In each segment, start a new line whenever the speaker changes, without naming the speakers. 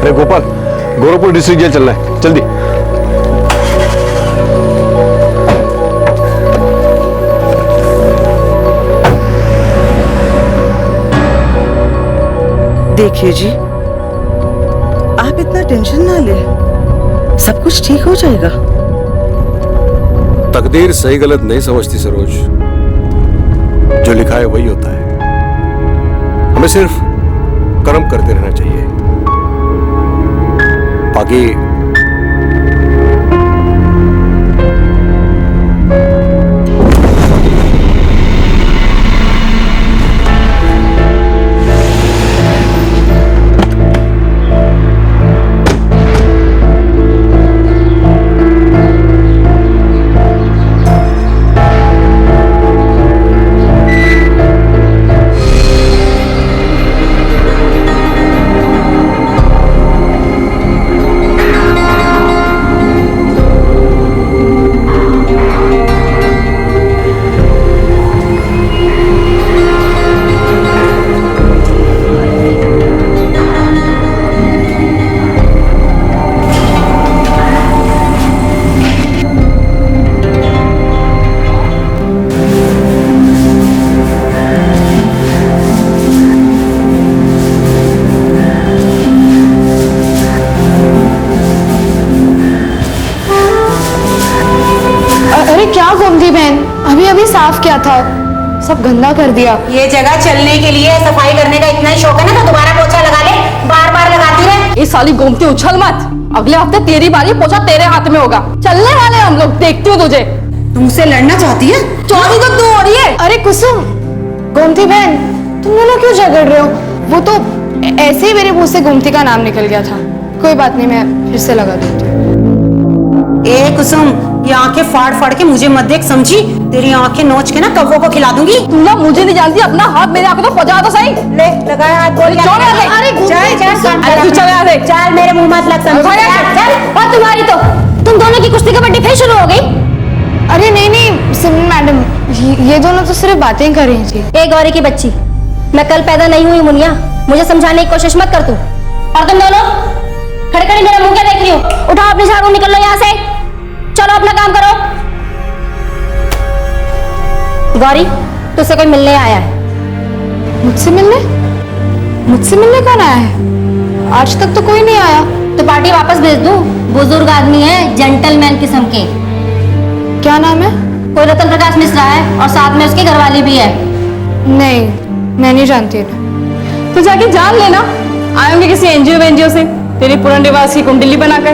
अरे Gopal, Gorakhpur district jail चल रहा है, जल्दी।
देखिए जी, आप इतना टेंशन ना ले, सब कुछ ठीक हो जाएगा।
तकदीर सही गलत नहीं समझती सरोज, जो लिखा है वही होता है। हमें सिर्फ कर्म करते रहना चाहिए, बाकी
क्या गोमती बहन, अभी अभी साफ किया था, सब गंदा कर दिया।
ये जगह चलने के लिए सफाई करने का इतना ही शौक है ना, तो दोबारा पोछा लगा ले, बार बार लगाती रहे।
ये साली गोमती उछल मत, अगले हफ्ते तेरी बारी, पोछा तेरे हाथ में होगा। चलने वाले हम लोग, देखती हूँ तुझे।
तुमसे लड़ना चाहती है?
चाहती तो तू हो रही है।
अरे कुसुम, गोमती बहन, तुम दोनों क्यों झगड़ रहे हो? वो तो ऐसे ही मेरे मुंह से गोमती का नाम निकल गया था। कोई बात नहीं, मैं फिर से लगा दूंगी।
ए कुसुम, ये आंखें फाड़ फाड़ के मुझे मत देख, समझी? तेरी आंखें नोच के ना कौवों को खिला दूंगी।
तू ना मुझे नहीं जानती, अपना हाथ मेरे आंखों तो पहुंचा तो सही।
ले लगाया हाथ, बोल
चल
चल, मेरे मुंह मत लग, समझी? चल।
और तुम्हारी तो, तुम दोनों की कुश्ती कबड्डी फिर शुरू हो गई। अरे नहीं नहीं सिमरन मैडम, ये दोनों तो सिर्फ बातें कर रही थी।
ए गौरी की बच्ची, मैं कल पैदा नहीं हुई मुनिया, मुझे समझाने की कोशिश मत कर तू। और तुम दोनों खड़े खड़े मेरा मुंह क्या देख रही हो? उठाओ अपनी झाड़ू, निकल लो यहाँ से, चलो अपना काम करो। गौरी, तुझसे कोई मिलने आया है।
मुझसे मिलने? मुझसे मिलने कौन आया है? आज तक तो कोई नहीं आया।
तो पार्टी वापस भेज दूं? बुजुर्ग आदमी है, जेंटलमैन किस्म के।
क्या नाम है?
कोई रतन प्रकाश मिश्रा है, और साथ में उसकी घरवाली भी है।
नहीं, मैं नहीं जानती।
तो जाके जान लेना, आए होंगे किसी एनजीओ से तेरी पुनर्निवास की कुंडली बनाकर।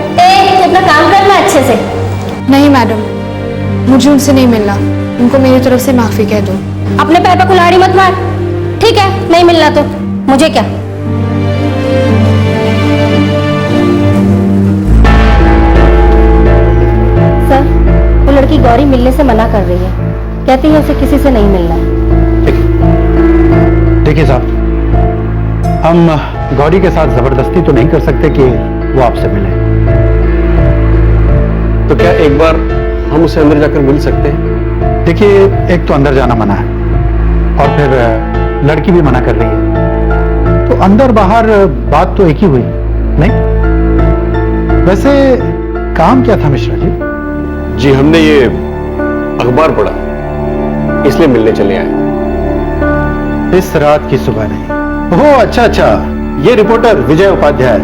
अपना काम करना अच्छे से।
नहीं मैडम, मुझे उनसे नहीं मिलना, उनको मेरी तरफ से माफी कह दो।
अपने पैर पर कुल्हाड़ी मत मार, ठीक है? नहीं मिलना तो मुझे क्या। सर, वो लड़की गौरी मिलने से मना कर रही है, कहती है उसे किसी से नहीं मिलना है।
देखिए साहब, हम गौरी के साथ जबरदस्ती तो नहीं कर सकते कि वो आपसे मिले।
तो क्या एक बार हम उसे अंदर जाकर मिल सकते हैं?
देखिए, एक तो अंदर जाना मना है, और फिर लड़की भी मना कर रही है, तो अंदर बाहर बात तो एक ही हुई नहीं। वैसे काम क्या था मिश्रा जी?
जी, हमने ये अखबार पढ़ा, इसलिए मिलने चले आए।
इस रात की सुबह नहीं। ओह अच्छा अच्छा, ये रिपोर्टर विजय उपाध्याय,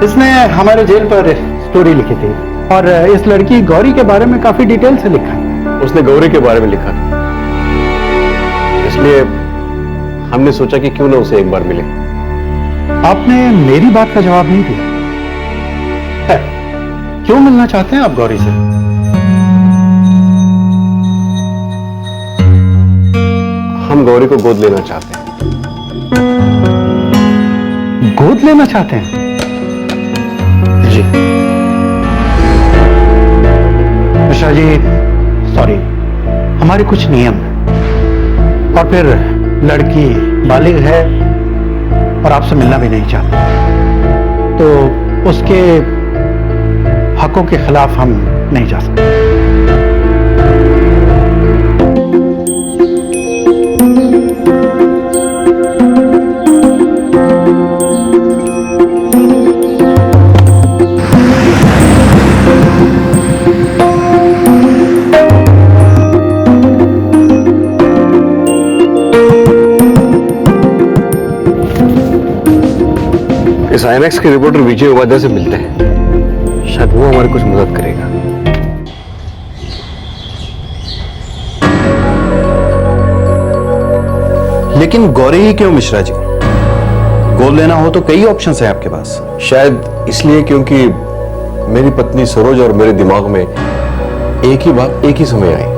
इसने हमारे जेल पर स्टोरी लिखी थी, और इस लड़की गौरी के बारे में काफी डिटेल से लिखा है।
उसने गौरी के बारे में लिखा, इसलिए हमने सोचा कि क्यों ना उसे एक बार मिले।
आपने मेरी बात का जवाब नहीं दिया है। क्यों मिलना चाहते हैं आप गौरी से?
हम गौरी को गोद लेना चाहते हैं।
गोद लेना चाहते हैं? जी मिश्रा जी, सॉरी, हमारे कुछ नियम हैं, और फिर लड़की बालिग है और आपसे मिलना भी नहीं चाहती, तो उसके हकों के खिलाफ हम नहीं जा सकते।
इस आईएनएक्स के रिपोर्टर विजय उपाध्याय से मिलते हैं, शायद वो हमारी कुछ मदद करेगा।
लेकिन गौरी ही क्यों मिश्रा जी? गोद लेना हो तो कई ऑप्शंस हैं आपके पास।
शायद इसलिए क्योंकि मेरी पत्नी सरोज और मेरे दिमाग में एक ही बात एक ही समय आई।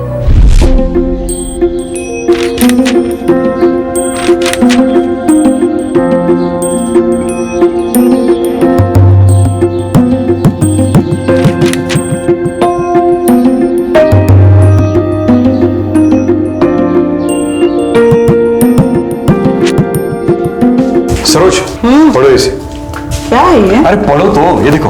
सरोज, पढ़ो इसे।
क्या है ये?
अरे पढ़ो तो, ये देखो।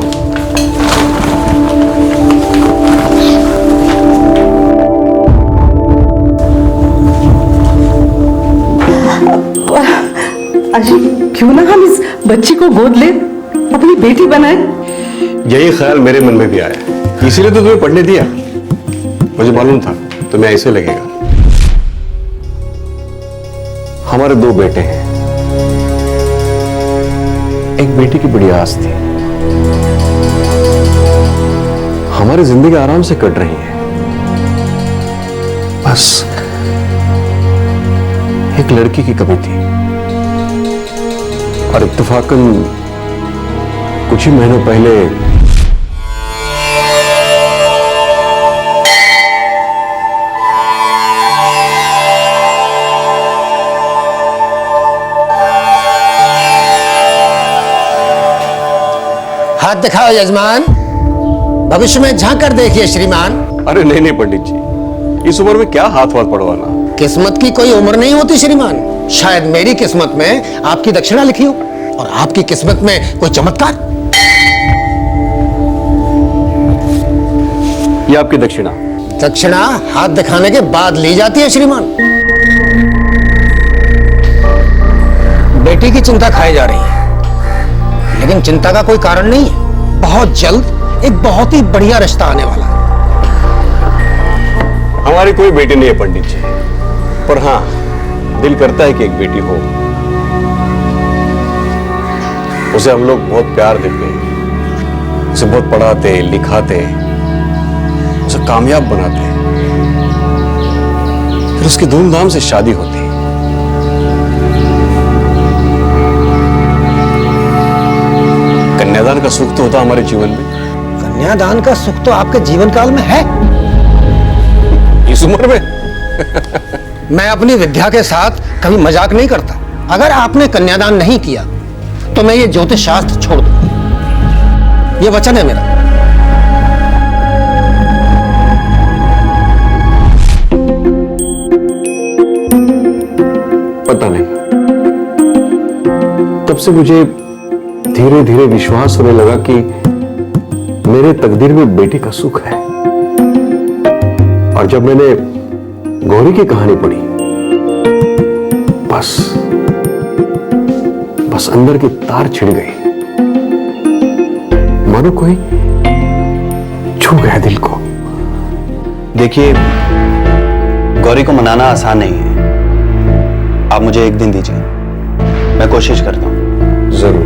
अजी क्यों ना हम इस बच्ची को गोद ले, अपनी बेटी बनाए।
यही ख्याल मेरे मन में भी आया, इसीलिए तो तुम्हें पढ़ने दिया। मुझे मालूम था तुम्हें ऐसे लगेगा। हमारे 2 बेटे हैं, एक बेटी की बड़ी आस थी। हमारी जिंदगी आराम से कट रही है, बस एक लड़की की कमी थी। और इत्तेफाकन कुछ ही महीनों पहले
हाथ दिखाओ यजमान, भविष्य में झांक कर देखिए श्रीमान।
अरे नहीं नहीं पंडित जी, इस उम्र में क्या हाथ वाथ पड़वाना।
किस्मत की कोई उम्र नहीं होती श्रीमान। शायद मेरी किस्मत में आपकी दक्षिणा लिखी हो और आपकी किस्मत में कोई चमत्कार।
ये आपकी दक्षिणा।
दक्षिणा हाथ दिखाने के बाद ली जाती है श्रीमान। बेटी की चिंता खाई जा रही है, लेकिन चिंता का कोई कारण नहीं है। बहुत जल्द एक बहुत ही बढ़िया रिश्ता आने वाला है।
हमारी कोई बेटी नहीं है पंडित जी, पर हाँ दिल करता है कि एक बेटी हो। उसे हम लोग बहुत प्यार देते, उसे बहुत पढ़ाते लिखाते, उसे कामयाब बनाते, फिर उसकी धूमधाम से शादी होती। कन्यादान का सुख तो होता हमारे जीवन में।
कन्यादान का सुख तो आपके जीवन काल में है।
इस उम्र में
मैं अपनी विद्या के साथ कभी मजाक नहीं करता। अगर आपने कन्यादान नहीं किया तो मैं ये ज्योतिष शास्त्र छोड़ दूंगा। ये वचन है मेरा।
पता नहीं, तब से मुझे धीरे धीरे विश्वास होने लगा कि मेरे तकदीर में बेटी का सुख है। और जब मैंने गौरी की कहानी पढ़ी, बस अंदर की तार छिड़ गई, मानो कोई छू गया दिल को।
देखिए, गौरी को मनाना आसान नहीं है। आप मुझे एक दिन दीजिए, मैं कोशिश करता हूं।
जरूर।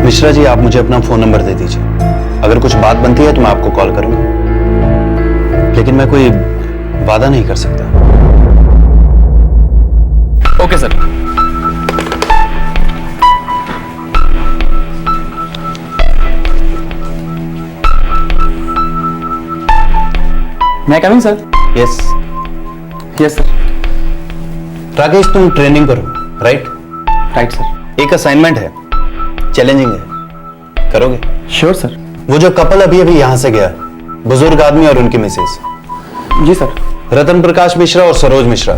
मिश्रा जी, आप मुझे अपना फोन नंबर दे दीजिए। अगर कुछ बात बनती है तो मैं आपको कॉल करूंगा, लेकिन मैं कोई वादा नहीं कर सकता।
Okay sir. मैं coming sir?
Yes
yes sir.
Rakesh, तुम ट्रेनिंग करो, राइट?
Right sir.
एक असाइनमेंट है, चैलेंजिंग है, करोगे?
Sure sir.
वो जो कपल अभी अभी यहां से गया, बुजुर्ग आदमी और उनकी मिसेज।
जी सर।
रतन प्रकाश मिश्रा और सरोज मिश्रा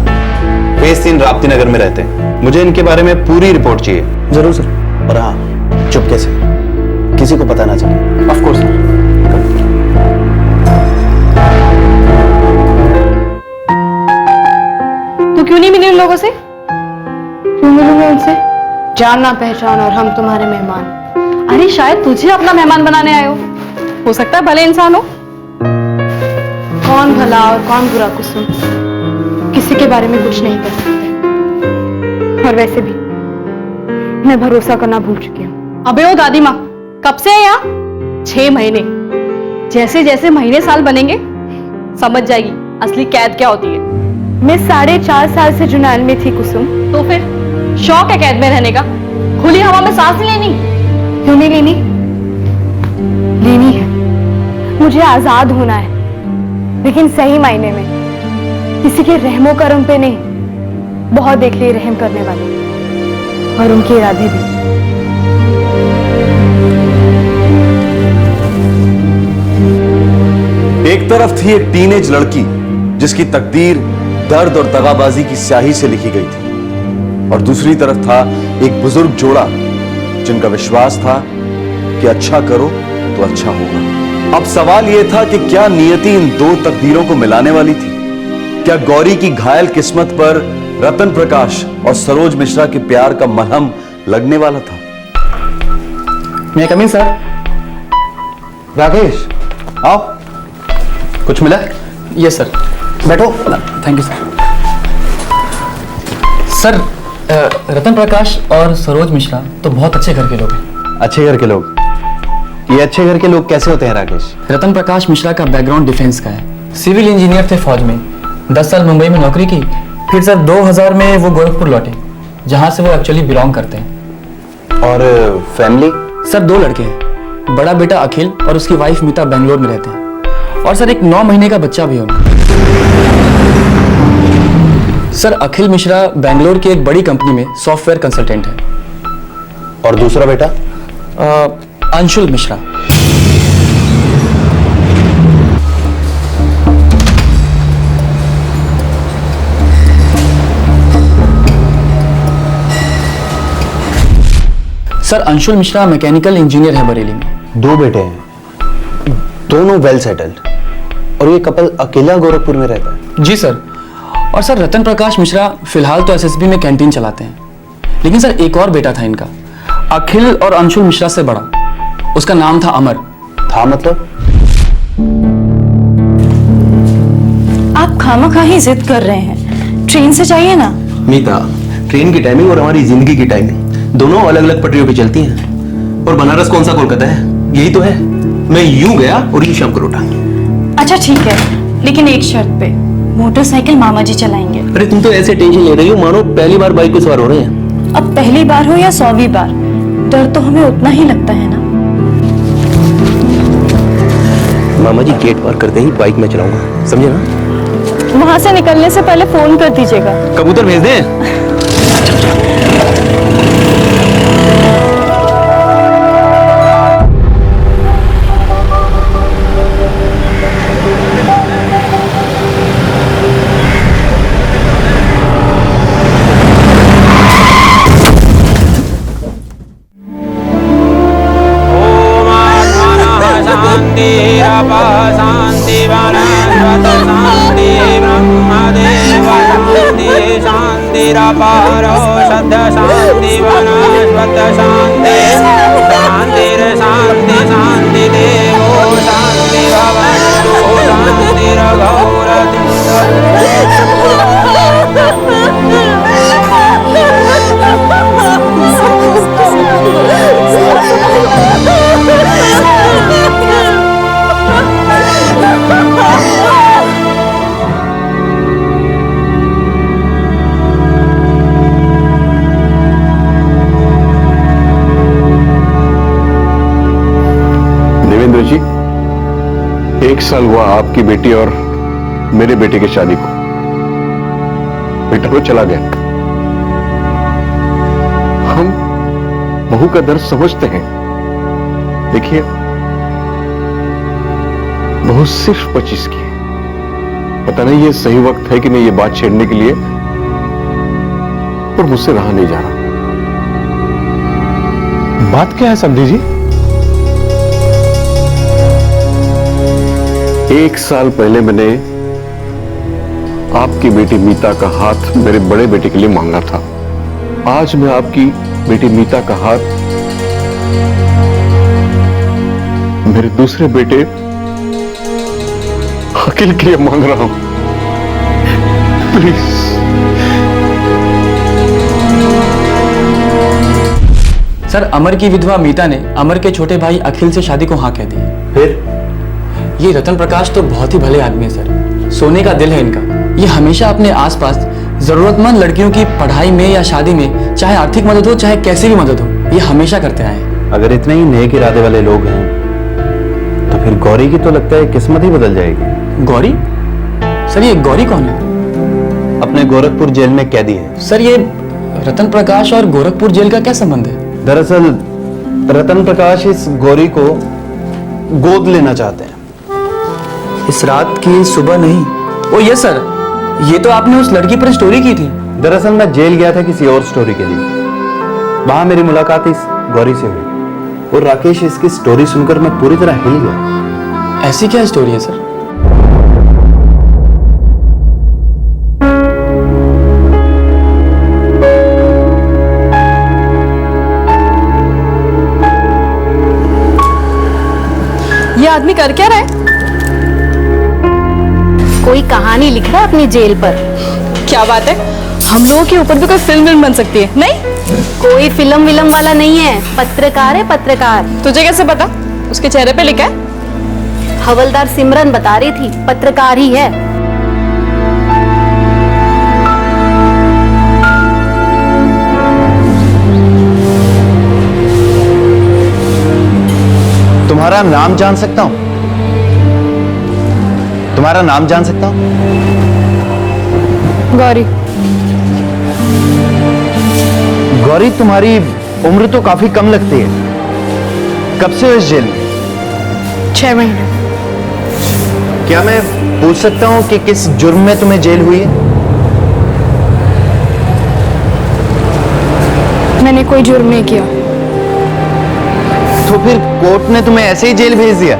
फेज 3 राप्ती नगर में रहते हैं। मुझे इनके बारे में पूरी रिपोर्ट चाहिए।
जरूर सर।
और हाँ, चुपके से, किसी को पता ना चले।
Of course sir.
तो क्यों नहीं मिले उन लोगों से? क्यों मिलूंगे उनसे? जानना पहचान और हम तुम्हारे मेहमान।
अरे शायद तुझे अपना मेहमान बनाने आए हो सकता है भले इंसान हो।
कौन भला और कौन बुरा कुसुम, किसी के बारे में कुछ नहीं कर सकते। और वैसे भी मैं भरोसा करना भूल चुकी हूँ।
अबे ओ दादी माँ, कब से है यहाँ? 6 महीने। जैसे जैसे महीने साल बनेंगे समझ जाएगी असली कैद क्या होती है।
मैं 4.5 साल से जुनैन में थी कुसुम।
तो फिर शौक है कैद में रहने का? खुली हवा में सांस नहीं लेनी?
क्यों नहीं लेनी? लेनी है। मुझे आजाद होना है, लेकिन सही मायने में, किसी के रहमो करम पे नहीं। बहुत देख लिए रहम करने वाले और उनके इरादे भी।
एक तरफ थी एक टीनेज लड़की जिसकी तकदीर दर्द और दगाबाजी की स्याही से लिखी गई थी, और दूसरी तरफ था एक बुजुर्ग जोड़ा जिनका विश्वास था कि अच्छा करो तो अच्छा होगा। अब सवाल यह था कि क्या नियति इन दो तकदीरों को मिलाने वाली थी? क्या गौरी की घायल किस्मत पर रतन प्रकाश और सरोज मिश्रा के प्यार का मलहम लगने वाला था?
मैं कम इन सर।
राकेश, आओ। कुछ मिला?
Yes sir.
बैठो।
Thank you sir. Sir, Ratan Prakash और सरोज मिश्रा तो बहुत अच्छे घर के लोग हैं।
अच्छे घर के लोग? ये अच्छे घर के लोग कैसे होते हैं राकेश?
रतन प्रकाश मिश्रा का बैकग्राउंड डिफेंस का है। सिविल इंजीनियर थे फौज में, 10 साल मुंबई में नौकरी की, फिर सर 2000 में वो गोरखपुर लौटे, जहां से वो एक्चुअली बिलोंग करते हैं।
और फैमिली?
सर 2 लड़के हैं, बड़ा बेटा अखिल और उसकी वाइफ मीता बेंगलोर में रहते हैं, और सर एक 9 महीने का बच्चा भी है उनका। सर अखिल मिश्रा बेंगलोर की एक बड़ी कंपनी में सॉफ्टवेयर कंसल्टेंट है।
और दूसरा बेटा?
Anshul Mishra. Sir Anshul Mishra mechanical engineer है बरेली में।
2 बेटे हैं, दोनों वेल सेटल्ड, और ये कपल अकेला गोरखपुर में रहता है?
जी सर। और सर रतन प्रकाश मिश्रा फिलहाल तो एसएसबी में कैंटीन चलाते हैं, लेकिन सर एक और बेटा था इनका, अखिल और अंशुल मिश्रा से बड़ा, उसका नाम था अमर।
था मतलब?
आप खामखा ही जिद कर रहे हैं, ट्रेन से जाइए ना।
मीता, ट्रेन की टाइमिंग और हमारी जिंदगी की टाइमिंग दोनों अलग अलग पटरियों पे चलती हैं। और बनारस कौन सा कोलकाता है? यही तो है। मैं यूं गया और यूं शाम को लौटा।
अच्छा ठीक है, लेकिन एक शर्त पे, मोटरसाइकिल मामा जी चलाएंगे।
अरे तुम तो ऐसे टेंशन ले रही हो मानो पहली बार बाइक पे सवार हो रहे हैं।
अब पहली बार हो या 100वीं बार, डर तो हमें उतना ही लगता है ना।
मामा जी गेट पार करते ही बाइक में चलाऊंगा, समझे ना?
वहां से निकलने से पहले फोन कर दीजिएगा।
कबूतर भेज दें?
देवेंद्र जी, 1 साल हुआ आपकी बेटी और मेरे बेटे की शादी को। बेटा वो चला गया। हम बहू का दर्द समझते हैं। देखिए, बहू सिर्फ 25 की है। पता नहीं ये सही वक्त है कि नहीं ये बात छेड़ने के लिए, पर मुझसे रहा नहीं जा रहा। बात क्या है समझी जी? 1 साल पहले मैंने आपकी बेटी मीता का हाथ मेरे बड़े बेटे के लिए मांगा था। आज मैं आपकी बेटी मीता का हाथ मेरे दूसरे बेटे अखिल के लिए मांग रहा हूं। प्लीज।
सर अमर की विधवा मीता ने अमर के छोटे भाई अखिल से शादी को हाँ कह दी।
फिर
ये रतन प्रकाश तो बहुत ही भले आदमी है सर, सोने का दिल है इनका। ये हमेशा अपने आसपास जरूरतमंद लड़कियों की पढ़ाई में या शादी में, चाहे आर्थिक मदद हो चाहे कैसी भी मदद हो, ये हमेशा करते आए हैं।
अगर इतने ही नेक इरादे वाले लोग हैं तो फिर गौरी की तो लगता है किस्मत ही बदल जाएगी।
गौरी? सर ये गौरी कौन है?
अपने गोरखपुर जेल में कैदी है।
सर ये रतन प्रकाश और गोरखपुर जेल का क्या संबंध है?
दरअसल रतन प्रकाश इस गौरी को गोद लेना चाहते हैं।
इस रात की सुबह नहीं? ओ ये सर, ये तो आपने उस लड़की पर स्टोरी की थी।
दरअसल मैं जेल गया था किसी और स्टोरी के लिए। वहां मेरी मुलाकात इस गौरी से हुई और राकेश इसकी स्टोरी सुनकर मैं पूरी तरह हिल गया।
ऐसी क्या स्टोरी है सर?
ये आदमी कर क्या रहा है?
कोई कहानी लिख रहा है अपनी जेल पर।
क्या बात है, हम लोगों के ऊपर भी कोई फिल्म बन सकती है। नहीं,
कोई फिल्म विलम वाला नहीं है, पत्रकार है पत्रकार।
तुझे कैसे पता? उसके चेहरे पे लिखा है।
हवलदार सिमरन बता रही थी, पत्रकार ही है।
तुम्हारा नाम जान सकता हूं? तुम्हारा नाम जान सकता हूं?
गौरी।
गौरी, तुम्हारी उम्र तो काफी कम लगती है। कब से हो इस जेल में?
6 महीने।
क्या मैं पूछ सकता हूं कि किस जुर्म में तुम्हें जेल हुई है?
मैंने कोई जुर्म नहीं किया।
तो फिर कोर्ट ने तुम्हें ऐसे ही जेल भेज दिया?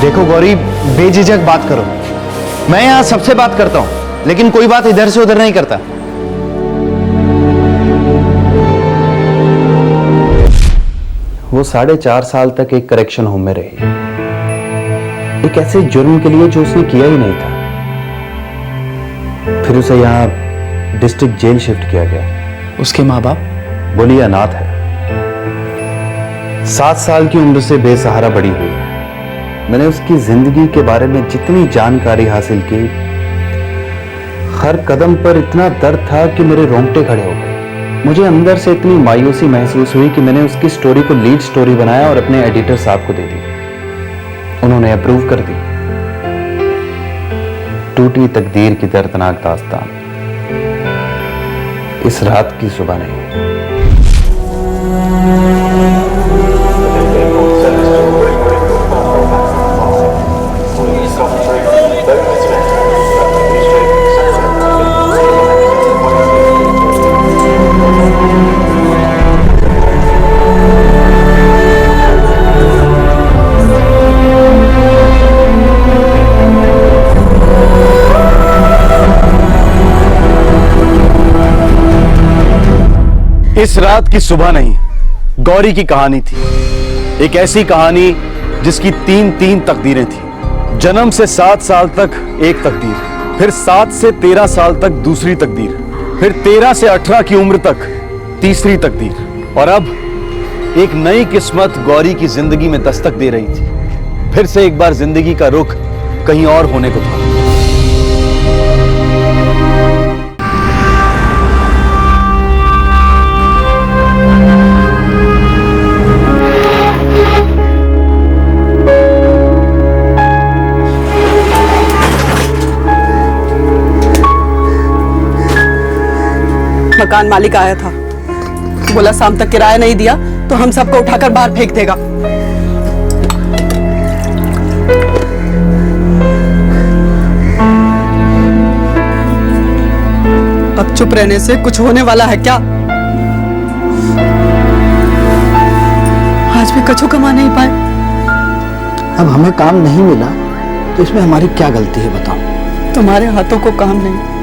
देखो गौरी, बेझिझक बात करो। मैं यहां सबसे बात करता हूं, लेकिन कोई बात इधर से उधर नहीं करता। वो 4.5 साल तक एक करेक्शन होम में रही, एक ऐसे जुर्म के लिए जो उसने किया ही नहीं था। फिर उसे यहां डिस्ट्रिक्ट जेल शिफ्ट किया गया।
उसके माँ बाप?
बोली अनाथ है। 7 साल की उम्र से बेसहारा बड़ी हुई है। मैंने उसकी जिंदगी के बारे में जितनी जानकारी हासिल की, हर कदम पर इतना दर्द था कि मेरे रोंगटे खड़े हो गए। मुझे अंदर से इतनी मायूसी महसूस हुई कि मैंने उसकी स्टोरी को लीड स्टोरी बनाया और अपने एडिटर साहब को दे दी। उन्होंने अप्रूव कर दी। टूटी तकदीर की दर्दनाक दास्तान इस रात की सुबह नहीं।
इस रात की सुबह नहीं, गौरी की कहानी थी। एक ऐसी कहानी जिसकी 3 तकदीरें थी। जन्म से 7 साल तक एक तकदीर, फिर 7 से 13 साल तक दूसरी तकदीर, फिर 13 से 18 की उम्र तक तीसरी तकदीर, और अब एक नई किस्मत गौरी की जिंदगी में दस्तक दे रही थी। फिर से एक बार जिंदगी का रुख कहीं और होने को था।
मकान मालिक आया था, बोला शाम तक किराया नहीं दिया तो हम सबको उठाकर बाहर फेंक देगा। अब चुप रहने से कुछ होने वाला है क्या? आज भी कछु कमा नहीं पाए।
अब हमें काम नहीं मिला तो इसमें हमारी क्या गलती है बताओ?
तुम्हारे हाथों को काम नहीं,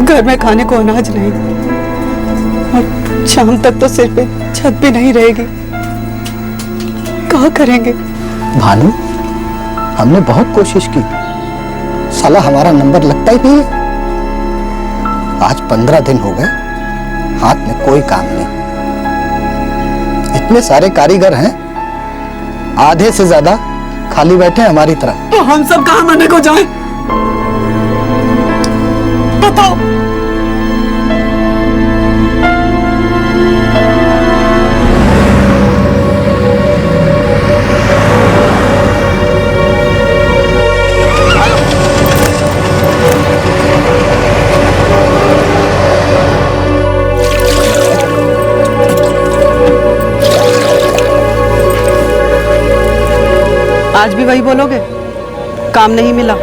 घर में खाने को अनाज नहीं, और शाम तक तो सिर पे छत भी नहीं रहेगी। क्या करेंगे?
भानु, हमने बहुत कोशिश की, साला हमारा नंबर लगता ही नहीं है। आज 15 दिन हो गए, हाथ में कोई काम नहीं। इतने सारे कारीगर हैं, आधे से ज्यादा खाली बैठे हैं हमारी तरह।
तो हम सब कहाँ मरने को जाएं? बताओ। आज भी वही बोलोगे? काम नहीं मिला?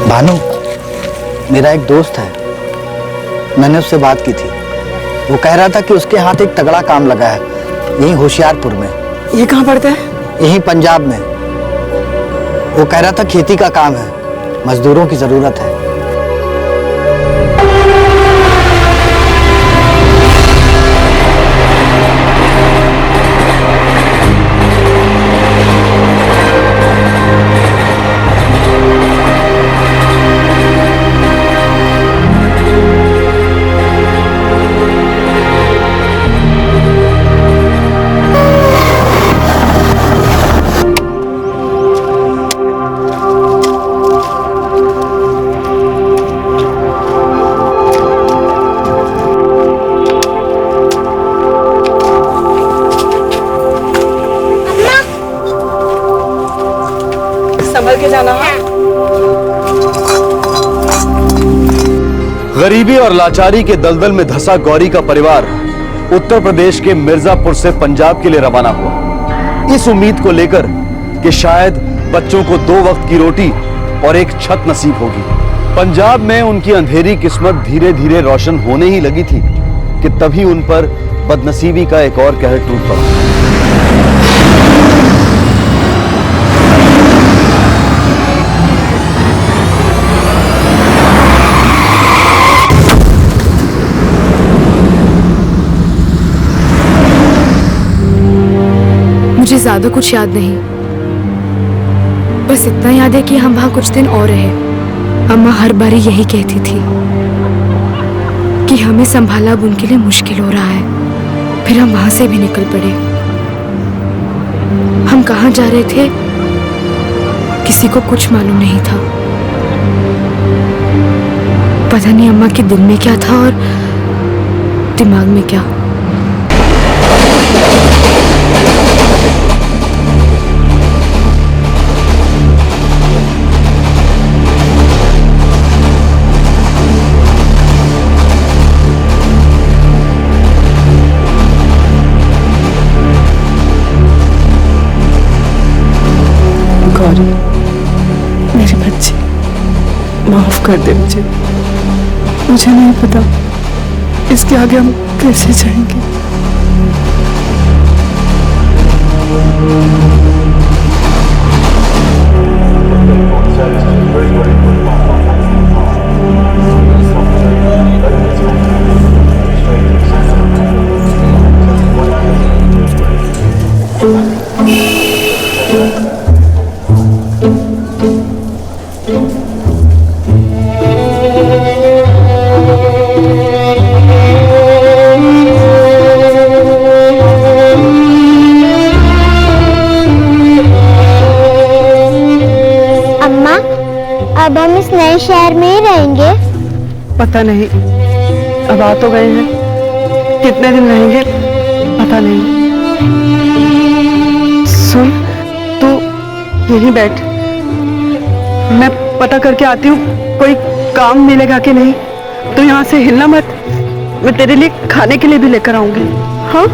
भानु, मेरा एक दोस्त है, मैंने उससे बात की थी। वो कह रहा था कि उसके हाथ एक तगड़ा काम लगा है, यहीं होशियारपुर में।
ये कहाँ पड़ता है?
यहीं पंजाब में। वो कह रहा था खेती का काम है, मजदूरों की जरूरत है।
संभल के जाना।
गरीबी और लाचारी के दलदल में धंसा गौरी का परिवार उत्तर प्रदेश के मिर्जापुर से पंजाब के लिए रवाना हुआ, इस उम्मीद को लेकर कि शायद बच्चों को 2 वक्त की रोटी और एक छत नसीब होगी। पंजाब में उनकी अंधेरी किस्मत धीरे धीरे रोशन होने ही लगी थी कि तभी उन पर बदनसीबी का एक और कहर टूट पड़ा।
मुझे ज्यादा कुछ याद नहीं, बस इतना याद है कि हम वहां कुछ दिन और रहे। अम्मा हर बारी यही कहती थी कि हमें संभाला अब उनके लिए मुश्किल हो रहा है। फिर हम वहां से भी निकल पड़े। हम कहाँ जा रहे थे किसी को कुछ मालूम नहीं था। पता नहीं अम्मा के दिल में क्या था और दिमाग में क्या।
गौरी, मेरी बच्ची, माफ कर दे मुझे। मुझे नहीं पता इसके आगे हम कैसे जाएंगे।
अब हम इस नए शहर में ही रहेंगे?
पता नहीं, अब आ तो गए हैं, कितने दिन रहेंगे पता नहीं। सुन, तू यहीं बैठ, मैं पता करके आती हूँ कोई काम मिलेगा कि नहीं। तो यहाँ से हिलना मत, मैं तेरे लिए खाने के लिए भी लेकर आऊंगी। हाँ?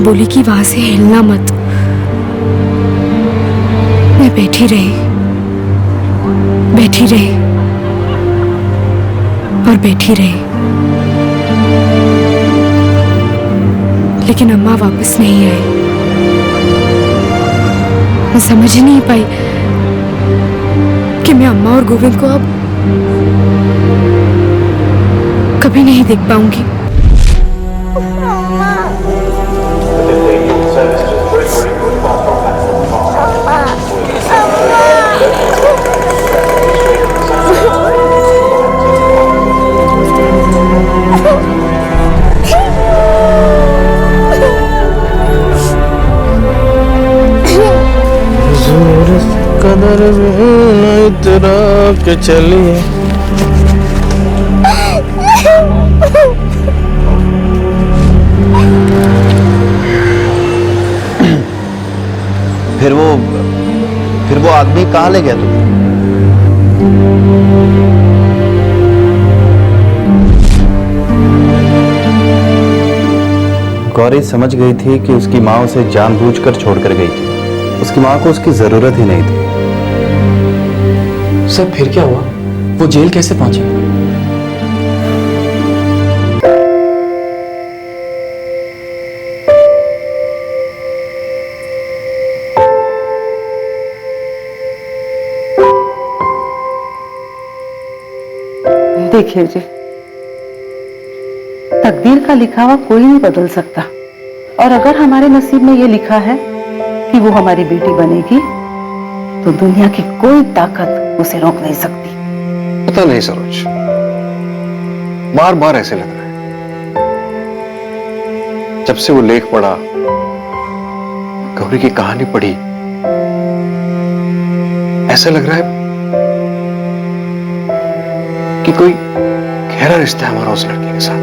बोली कि वहां से हिलना मत। मैं बैठी रही, बैठी रही और बैठी रही, लेकिन अम्मा वापस नहीं आई। मैं समझ ही नहीं पाई कि मैं अम्मा और गोविंद को अब कभी नहीं देख पाऊंगी।
कदर नहीं तेरा के चलिए।
फिर वो आदमी कहाँ ले गया तुम्हें? गौरी समझ गई थी कि उसकी माँ उसे जानबूझकर छोड़कर गई थी। उसकी माँ को उसकी जरूरत ही नहीं थी।
सर फिर क्या हुआ? वो जेल कैसे पहुंची?
देखिए जी, तकदीर का लिखा हुआ कोई नहीं बदल सकता, और अगर हमारे नसीब में ये लिखा है कि वो हमारी बेटी बनेगी, तो दुनिया की कोई ताकत उसे रोक नहीं सकती।
पता नहीं सरोज, बार बार ऐसे लग रहा है, जब से वो लेख पढ़ा, गौरी की कहानी पढ़ी, ऐसा लग रहा है कि कोई गहरा रिश्ता है हमारा उस लड़की के साथ।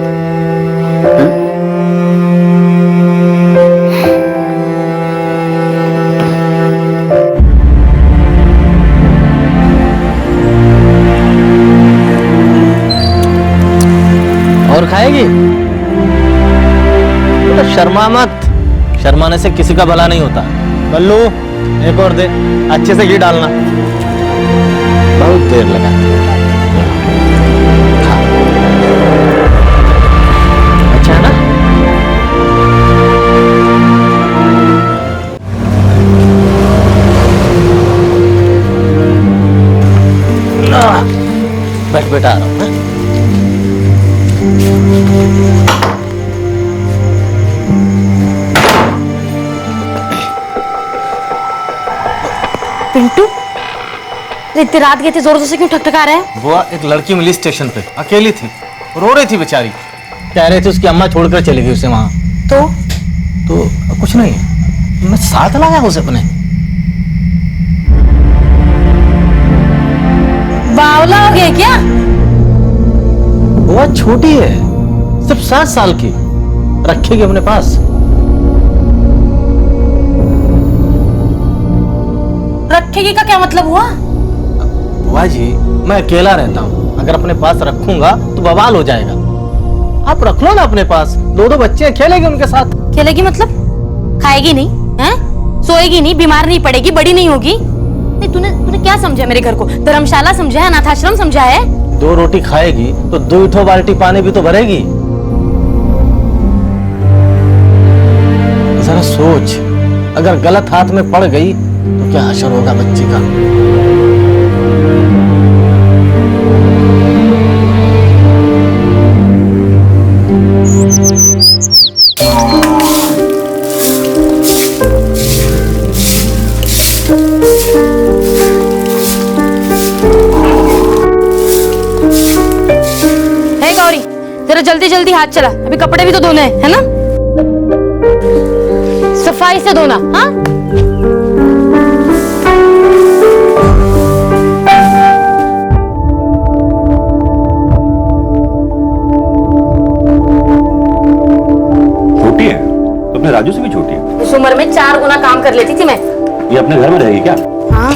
और खाएगी? तो शर्मा मत, शर्माने से किसी का भला नहीं होता। बल्लू एक और दे, अच्छे से घी डालना, बहुत देर लगा। अच्छा है ना? बैठ बेटा, आ रहा हूं।
पिंटू, इतनी रात गए थे, जोर जोर से क्यों ठकठका रहे हैं?
वो एक लड़की मिली स्टेशन पे, अकेली थी, रो रही थी बेचारी। कह रहे थे उसकी अम्मा छोड़कर चली गई उसे वहां। तो कुछ नहीं, मैं साथ लाया उसे अपने।
बावला हो गया क्या?
वो छोटी है, सिर्फ 7 साल की, रखेगी अपने पास।
रखेगी का क्या मतलब हुआ?
बुआ जी, मैं अकेला रहता हूँ, अगर अपने पास रखूंगा तो बवाल हो जाएगा। आप रख लो ना अपने पास, 2 बच्चे, खेलेगी उनके साथ।
खेलेगी मतलब? खाएगी नहीं हैं? सोएगी नहीं, बीमार नहीं पड़ेगी, बड़ी नहीं होगी? नहीं, तूने क्या समझा मेरे घर को? धर्मशाला समझा है, अनाथाश्रम समझा है?
2 रोटी खाएगी तो 2 बाल्टी पानी भी तो भरेगी। जरा सोच, अगर गलत हाथ में पड़ गई तो क्या असर होगा बच्ची का?
हे गौरी, जरा जल्दी जल्दी हाथ चला, अभी कपड़े भी तो धोने हैं, है ना? सफाई से धोना, हाँ?
अपने राजू से भी छोटी है।
उस उम्र में 4 गुना काम कर लेती थी मैं।
ये अपने घर में रहेगी क्या?
हाँ,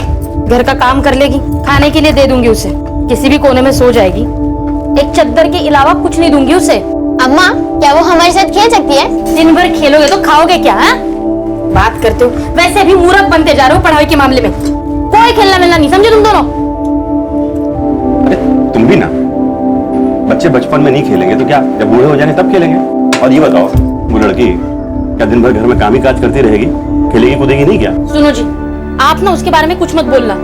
घर का काम कर लेगी, खाने के लिए दे दूंगी उसे, किसी भी कोने में सो जाएगी, एक चद्दर के अलावा कुछ नहीं दूंगी उसे।
अम्मा, क्या वो हमारे साथ खेल सकती है?
दिन भर खेलोगे तो खाओगे क्या? है बात करते हो, वैसे भी मूर्ख बनते जा रहे हो पढ़ाई के मामले में। कोई खेलना मिलना नहीं, समझे तुम दोनों?
भी ना, बच्चे बचपन में नहीं खेलेंगे तो क्या जब बूढ़े हो जाएंगे तब खेलेंगे। और ये बताओ, वो लड़की क्या दिन भर घर में काम ही काज करती रहेगी, खेलेगी कूदेगी नहीं क्या?
सुनो जी, आप ना उसके बारे में कुछ मत बोलना,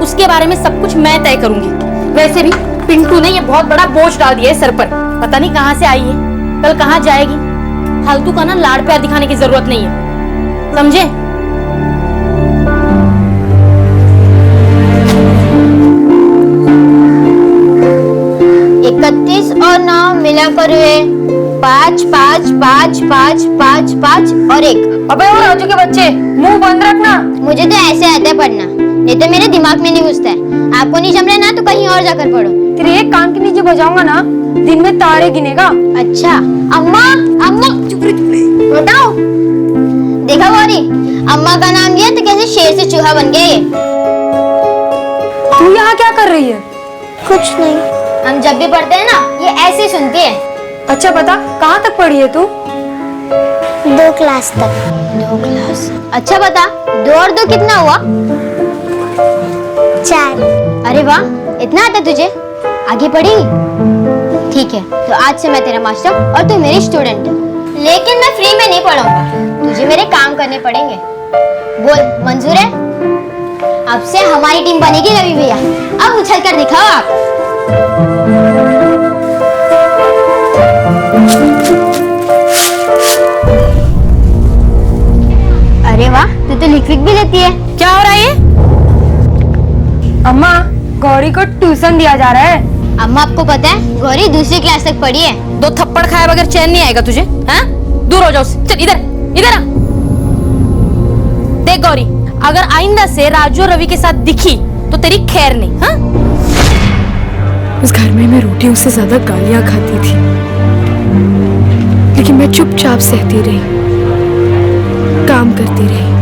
उसके बारे में सब कुछ मैं तय करूंगी। वैसे भी पिंटू ने ये बहुत बड़ा बोझ डाल दिया है सर पर, पता नहीं कहाँ से आई है, कल कहाँ जाएगी। फालतू का ना लाड़ प्यार दिखाने की जरूरत नहीं है, समझे?
31 और 9 मिलाकर हुए 5 5 5 5 5 5 और 1।
अबे वो राजू के बच्चे, मुंह बंद रखना।
मुझे तो ऐसे आता है पढ़ना, ये तो मेरे दिमाग में नहीं घुसता है। आपको नहीं जम रहा ना तो कहीं और जाकर पढ़ो।
तेरे एक कान के नीचे बजाऊंगा ना, दिन में तारे गिनेगा।
अच्छा अम्मा, अम्मा चुप रहो, बताओ। देखा गौरी, अम्मा का नाम लिया तो कैसे शेर से चूहा बन गया ये।
तू यहाँ क्या कर रही है?
कुछ नहीं, हम जब भी पढ़ते हैं ना ये ऐसे ही सुनती है।
अच्छा बता, कहाँ तक पढ़ी है तू?
2 क्लास तक। 2 क्लास? अच्छा बता, 2 और 2 कितना हुआ? 4। अरे वाह, इतना आता तुझे, आगे पढ़ेगी? ठीक है, तो आज से मैं तेरा मास्टर और तू मेरी स्टूडेंट। लेकिन मैं फ्री में नहीं पढ़ाऊंगा, तुझे मेरे काम करने पड़ेंगे। बोल, मंजूर है? अब से हमारी टीम बनेगी रवि भैया, अब उछल कर दिखाओ आप। अरे वाह, तू तो लिख भी लेती है।
क्या हो रहा है? अम्मा, गौरी को ट्यूशन दिया जा रहा है।
अम्मा आपको पता है गौरी दूसरी क्लास तक पढ़ी है।
2 थप्पड़ खाए बगैर चैन नहीं आएगा तुझे, हाँ? दूर हो जाओ उससे। चल इधर, इधर आ। देख गौरी, अगर आइंदा से राजू और रवि के साथ दिखी तो तेरी खैर नहीं, हाँ?
उस घर में मैं रोटियों से ज्यादा गालियां खाती थी, लेकिन मैं चुपचाप सहती रही, काम करती रही।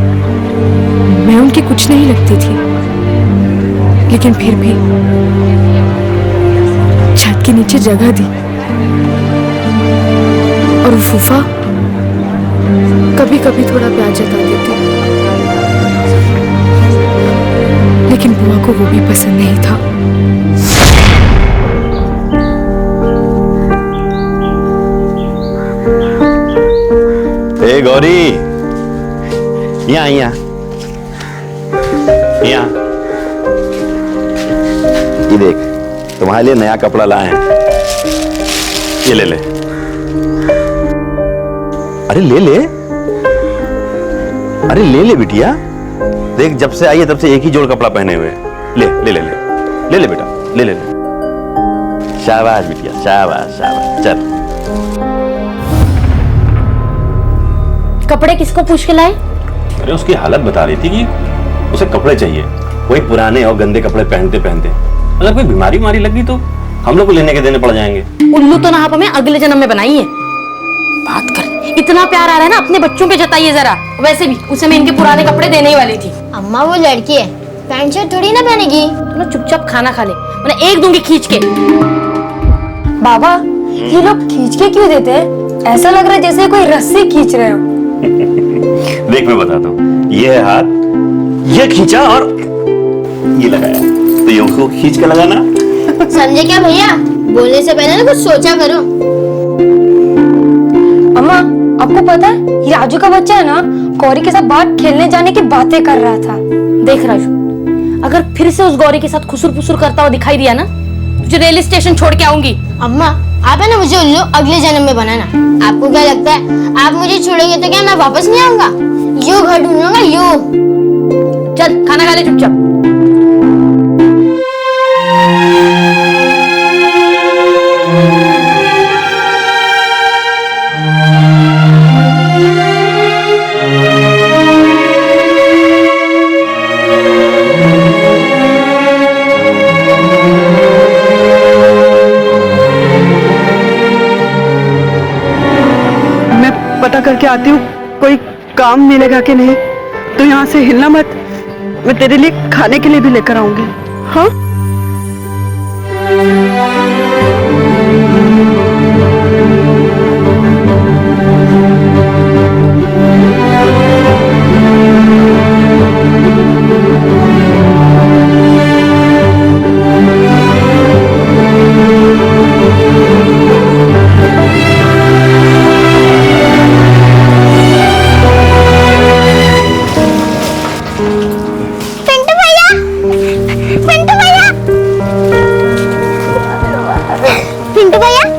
मैं उनकी कुछ नहीं लगती थी, लेकिन फिर भी छत के नीचे जगह दी। और वो फूफा कभी कभी थोड़ा प्यार जता देती, लेकिन बुआ को वो भी पसंद नहीं था।
ए गौरी, यहाँ यहाँ यहाँ, ये देख, तुम्हारे लिए नया कपड़ा लाए हैं, ये ले ले। अरे ले ले, अरे ले ले बिटिया, देख जब से आई है तब से एक ही जोड़ कपड़ा पहने हुए। ले ले ले ले ले ले बेटा, ले ले ले। शाबाश बिटिया, शाबाश शाबाश। चल,
कपड़े किसको पूछ के लाए?
अरे उसकी हालत बता रही थी कि उसे कपड़े चाहिए, वही पुराने और गंदे कपड़े पहनते पहनते अगर कोई बीमारी मारी लगी तो हम लोग को लेने के देने पड़ जाएंगे।
उल्लू तो ना आप हमें अगले जन्म में बनाई है। बात कर, इतना प्यार आ रहा है ना, अपने बच्चों पे जताइए जरा। वैसे भी उसे मैं इनके पुराने कपड़े देने ही वाली थी।
अम्मा वो लड़की है, पैंट शर्ट थोड़ी ना पहनेगी।
तो ना चुपचाप खाना खा ले, मैंने एक दूंगी खींच के। बाबा, ये लोग खींच के क्यों देते हैं? ऐसा लग रहा है जैसे कोई रस्सी खींच रहे हो।
देख मैं बताता हूँ, ये है हाथ, ये खींचा और ये लगाया, तो ये उसको खींच के लगाना।
समझे क्या भैया? बोलने से पहले ना कुछ सोचा करो।
अम्मा, आपको पता है ये राजू का बच्चा है ना, गौरी के साथ बाहर खेलने जाने की बातें कर रहा था। देख राजू, अगर फिर से उस गौरी के साथ खुसुर फुसुर करता हुआ दिखाई दिया ना, तुझे रेलवे स्टेशन छोड़ के आऊंगी।
अम्मा, आप है ना मुझे उल्लू अगले जन्म में बनाना। आपको क्या लगता है आप मुझे छोड़ोगे तो क्या मैं वापस नहीं आऊंगा? यू घर ढूंढूंगा, यू।
चल खाना खा ले चुपचाप।
पता करके आती हूँ कोई काम मिलेगा कि नहीं, तो यहाँ से हिलना मत, मैं तेरे लिए खाने के लिए भी लेकर आऊंगी। हाँ?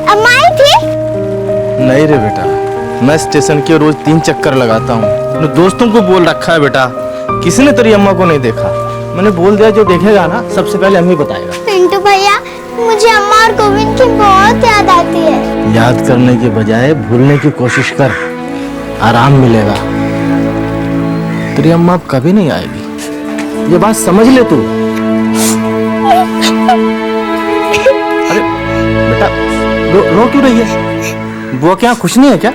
अम्मा आई थी?
नहीं रे बेटा, मैं स्टेशन के रोज 3 चक्कर लगाता हूँ। अपने दोस्तों को बोल रखा है बेटा, किसी ने तेरी अम्मा को नहीं देखा। मैंने बोल दिया जो देखेगा ना सबसे पहले अम्मी बताएगा।
पिंटू भैया, मुझे अम्मा और गोविंद की बहुत याद आती है।
याद करने के बजाय भूलने की कोशिश कर, आराम मिलेगा। तेरी अम्मा अब कभी नहीं आएगी, ये बात समझ ले तू। अरे बेटा, रो क्यों रही है? बुआ क्या खुश नहीं है क्या?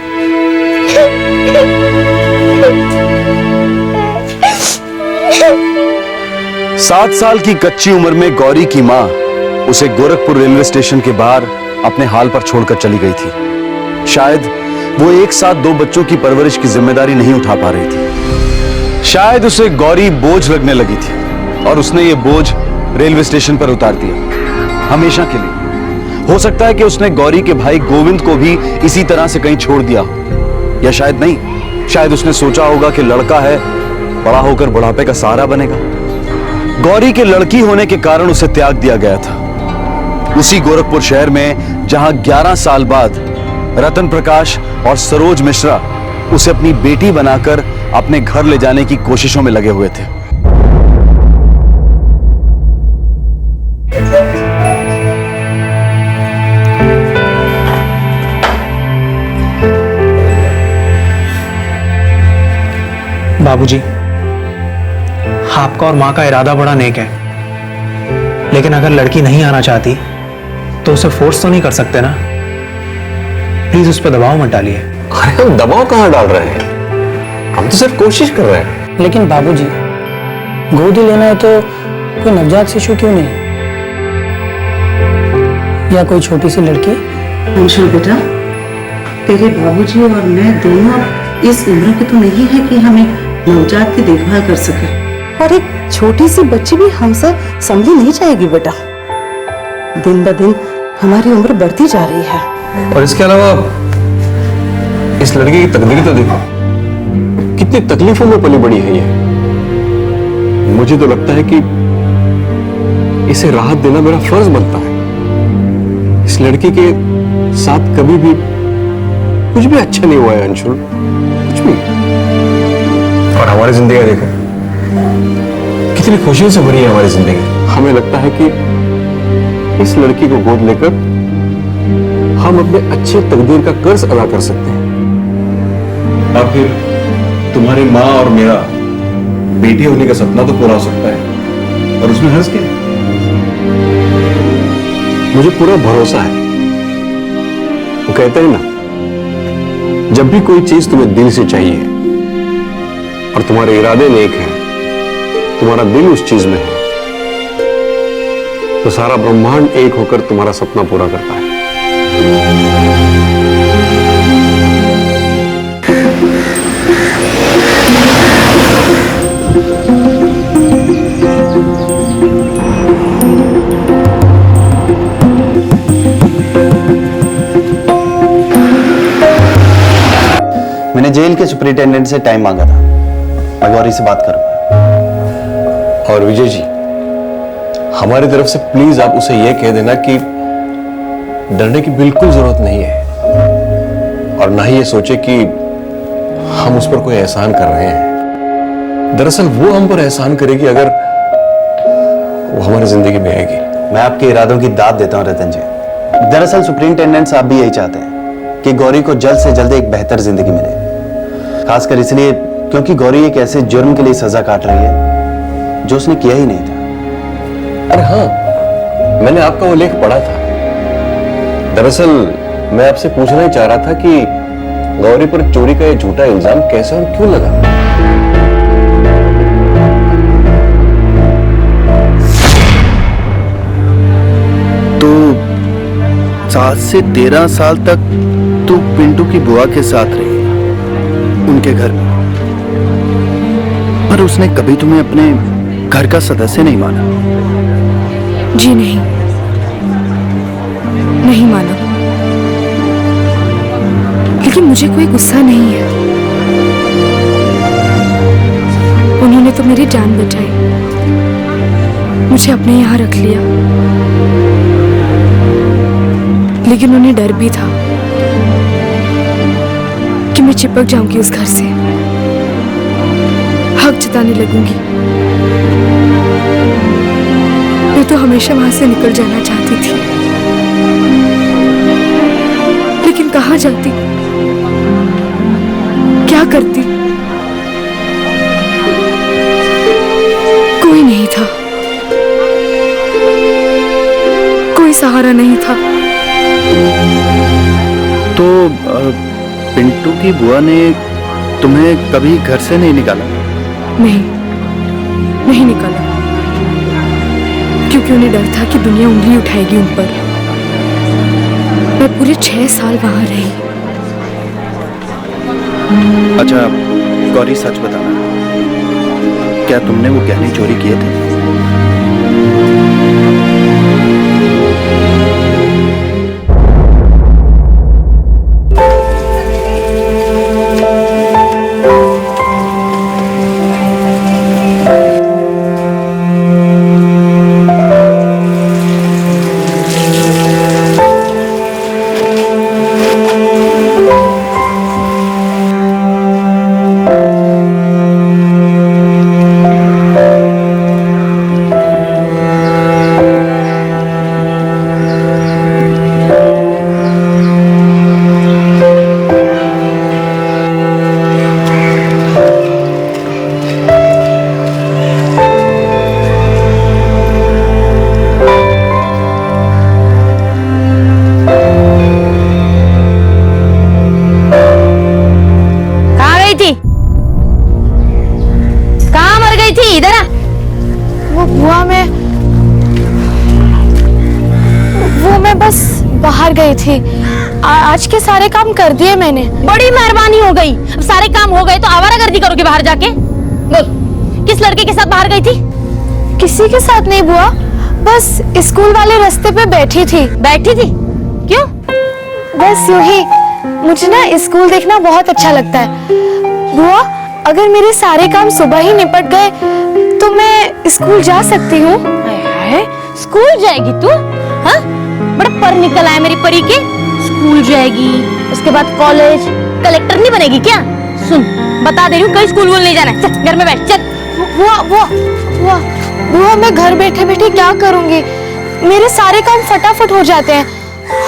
7 साल की कच्ची उम्र में गौरी की मां उसे गोरखपुर रेलवे स्टेशन के बाहर अपने हाल पर छोड़कर चली गई थी। शायद वो एक साथ 2 बच्चों की परवरिश की जिम्मेदारी नहीं उठा पा रही थी। शायद उसे गौरी बोझ लगने लगी थी और उसने ये बोझ रेलवे स्टेशन पर उतार दिया, हमेशा के लिए। हो सकता है कि उसने गौरी के भाई गोविंद को भी इसी तरह से कहीं छोड़ दिया हो, या शायद नहीं, शायद उसने सोचा होगा कि लड़का है, बड़ा होकर बुढ़ापे का सहारा बनेगा। गौरी के लड़की होने के कारण उसे त्याग दिया गया था। उसी गोरखपुर शहर में जहां 11 साल बाद रतन प्रकाश और सरोज मिश्रा उसे अपनी बेटी बनाकर अपने घर ले जाने की कोशिशों में लगे हुए थे।
बाबूजी, आपका और माँ का इरादा बड़ा नेक है, लेकिन अगर लड़की नहीं आना चाहती तो उसे फोर्स तो नहीं कर सकते ना। प्लीज उस पर दबाव मत डालिए।
अरे हम दबाव कहां डाल रहे हैं, हम तो सिर्फ कोशिश कर रहे हैं।
लेकिन बाबूजी, गोदी लेना है तो कोई नवजात शिशु क्यों नहीं, या कोई छोटी सी लड़की?
अंशुल बेटा, तेरे बाबूजी और मैं दोनों इस उम्र के तो नहीं है कि हमें नवजात की देखभाल कर सके, और एक छोटी सी बच्ची भी हमसे संभली नहीं जाएगी बेटा। दिन ब दिन हमारी उम्र बढ़ती जा रही है।
और इसके अलावा इस लड़की की तकदीर तो देखो, कितनी तकलीफों में पली बड़ी है ये। मुझे तो लगता है कि इसे राहत देना मेरा फर्ज बनता है। इस लड़की के साथ कभी भी कुछ भी अच्छा नहीं हुआ है अंशुल, कुछ भी। और हमारी जिंदगी देखो, कितनी खुशियों से भरी है हमारी जिंदगी। हमें लगता है कि इस लड़की को गोद लेकर हम अपने अच्छे तकदीर का कर्ज अदा कर सकते हैं। और फिर तुम्हारी माँ और मेरा बेटी होने का सपना तो पूरा हो सकता है, और उसमें हर्ज क्या? मुझे पूरा भरोसा है। वो कहते हैं ना, जब भी कोई चीज तुम्हें दिल से चाहिए और तुम्हारे इरादे नेक हैं, तुम्हारा दिल उस चीज में है, तो सारा ब्रह्मांड एक होकर तुम्हारा सपना पूरा करता है।
मैंने जेल के सुपरिटेंडेंट से टाइम मांगा था, मैं गौरी से बात करूंगा।
और विजय जी, हमारी तरफ से प्लीज आप उसे यह कह देना कि डरने की बिल्कुल जरूरत नहीं है, और ना ही ये सोचे कि हम उस पर कोई एहसान कर रहे हैं। दरअसल वो हम पर एहसान करेगी अगर वो हमारी जिंदगी में आएगी।
मैं आपके इरादों की दाद देता हूं रतन जी। दरअसल सुपरिटेंडेंट साहब भी यही चाहते हैं कि गौरी को जल्द से जल्द एक बेहतर जिंदगी मिले, खासकर इसलिए क्योंकि गौरी एक ऐसे जुर्म के लिए सजा काट रही है जो उसने किया ही नहीं था।
अरे हाँ, मैंने आपका वो लेख पढ़ा था। दरअसल मैं आपसे पूछना ही चाह रहा था कि गौरी पर चोरी का ये झूठा इल्जाम कैसे और क्यों लगा?
तो 7 से 13 साल तक तू पिंटू की बुआ के साथ रही, उनके घर में, पर उसने कभी तुम्हें अपने घर का सदस्य नहीं माना?
जी नहीं, नहीं माना। लेकिन मुझे कोई गुस्सा नहीं है। उन्होंने तो मेरी जान बचाई, मुझे अपने यहाँ रख लिया। लेकिन उन्हें डर भी था कि मैं चिपक जाऊंगी उस घर से, हक जताने लगूंगी। मैं तो हमेशा वहां से निकल जाना चाहती थी, लेकिन कहाँ जाती, क्या करती? कोई नहीं था, कोई सहारा नहीं था।
तो पिंटू की बुआ ने तुम्हें कभी घर से नहीं निकाला?
नहीं निकाला, क्योंकि उन्हें डर था कि दुनिया उंगली उठाएगी उन पर। मैं पूरे 6 साल वहां रही।
अच्छा गौरी, सच बताना, क्या तुमने वो गहने चोरी किए थे?
बाहर गई थी। आज के सारे काम कर दिए मैंने।
बड़ी मेहरबानी हो गई। अब सारे काम हो गए तो आवारागर्दी करोगे बाहर जाके? बोल, किस लड़के के साथ बाहर गई थी?
किसी के साथ नहीं बुआ, बस स्कूल वाले रास्ते पे बैठी थी।
बैठी थी? क्यों?
बस यूं ही। मुझे ना स्कूल देखना बहुत अच्छा लगता है। बुआ, अगर मेरे सारे काम सुबह ही निपट गए तो मैं स्कूल जा सकती हूँ।
स्कूल जाएगी तू? हाँ? बड़ा पर निकल आया मेरी परी के। स्कूल जाएगी, उसके बाद कॉलेज, कलेक्टर नहीं बनेगी क्या? सुन, बता दे रही हूँ, कहीं स्कूल वूल नहीं जाना है। चल घर में बैठ, चल।
बुआ, मैं घर बैठे बैठे क्या करूँगी? मेरे सारे काम फटाफट हो जाते हैं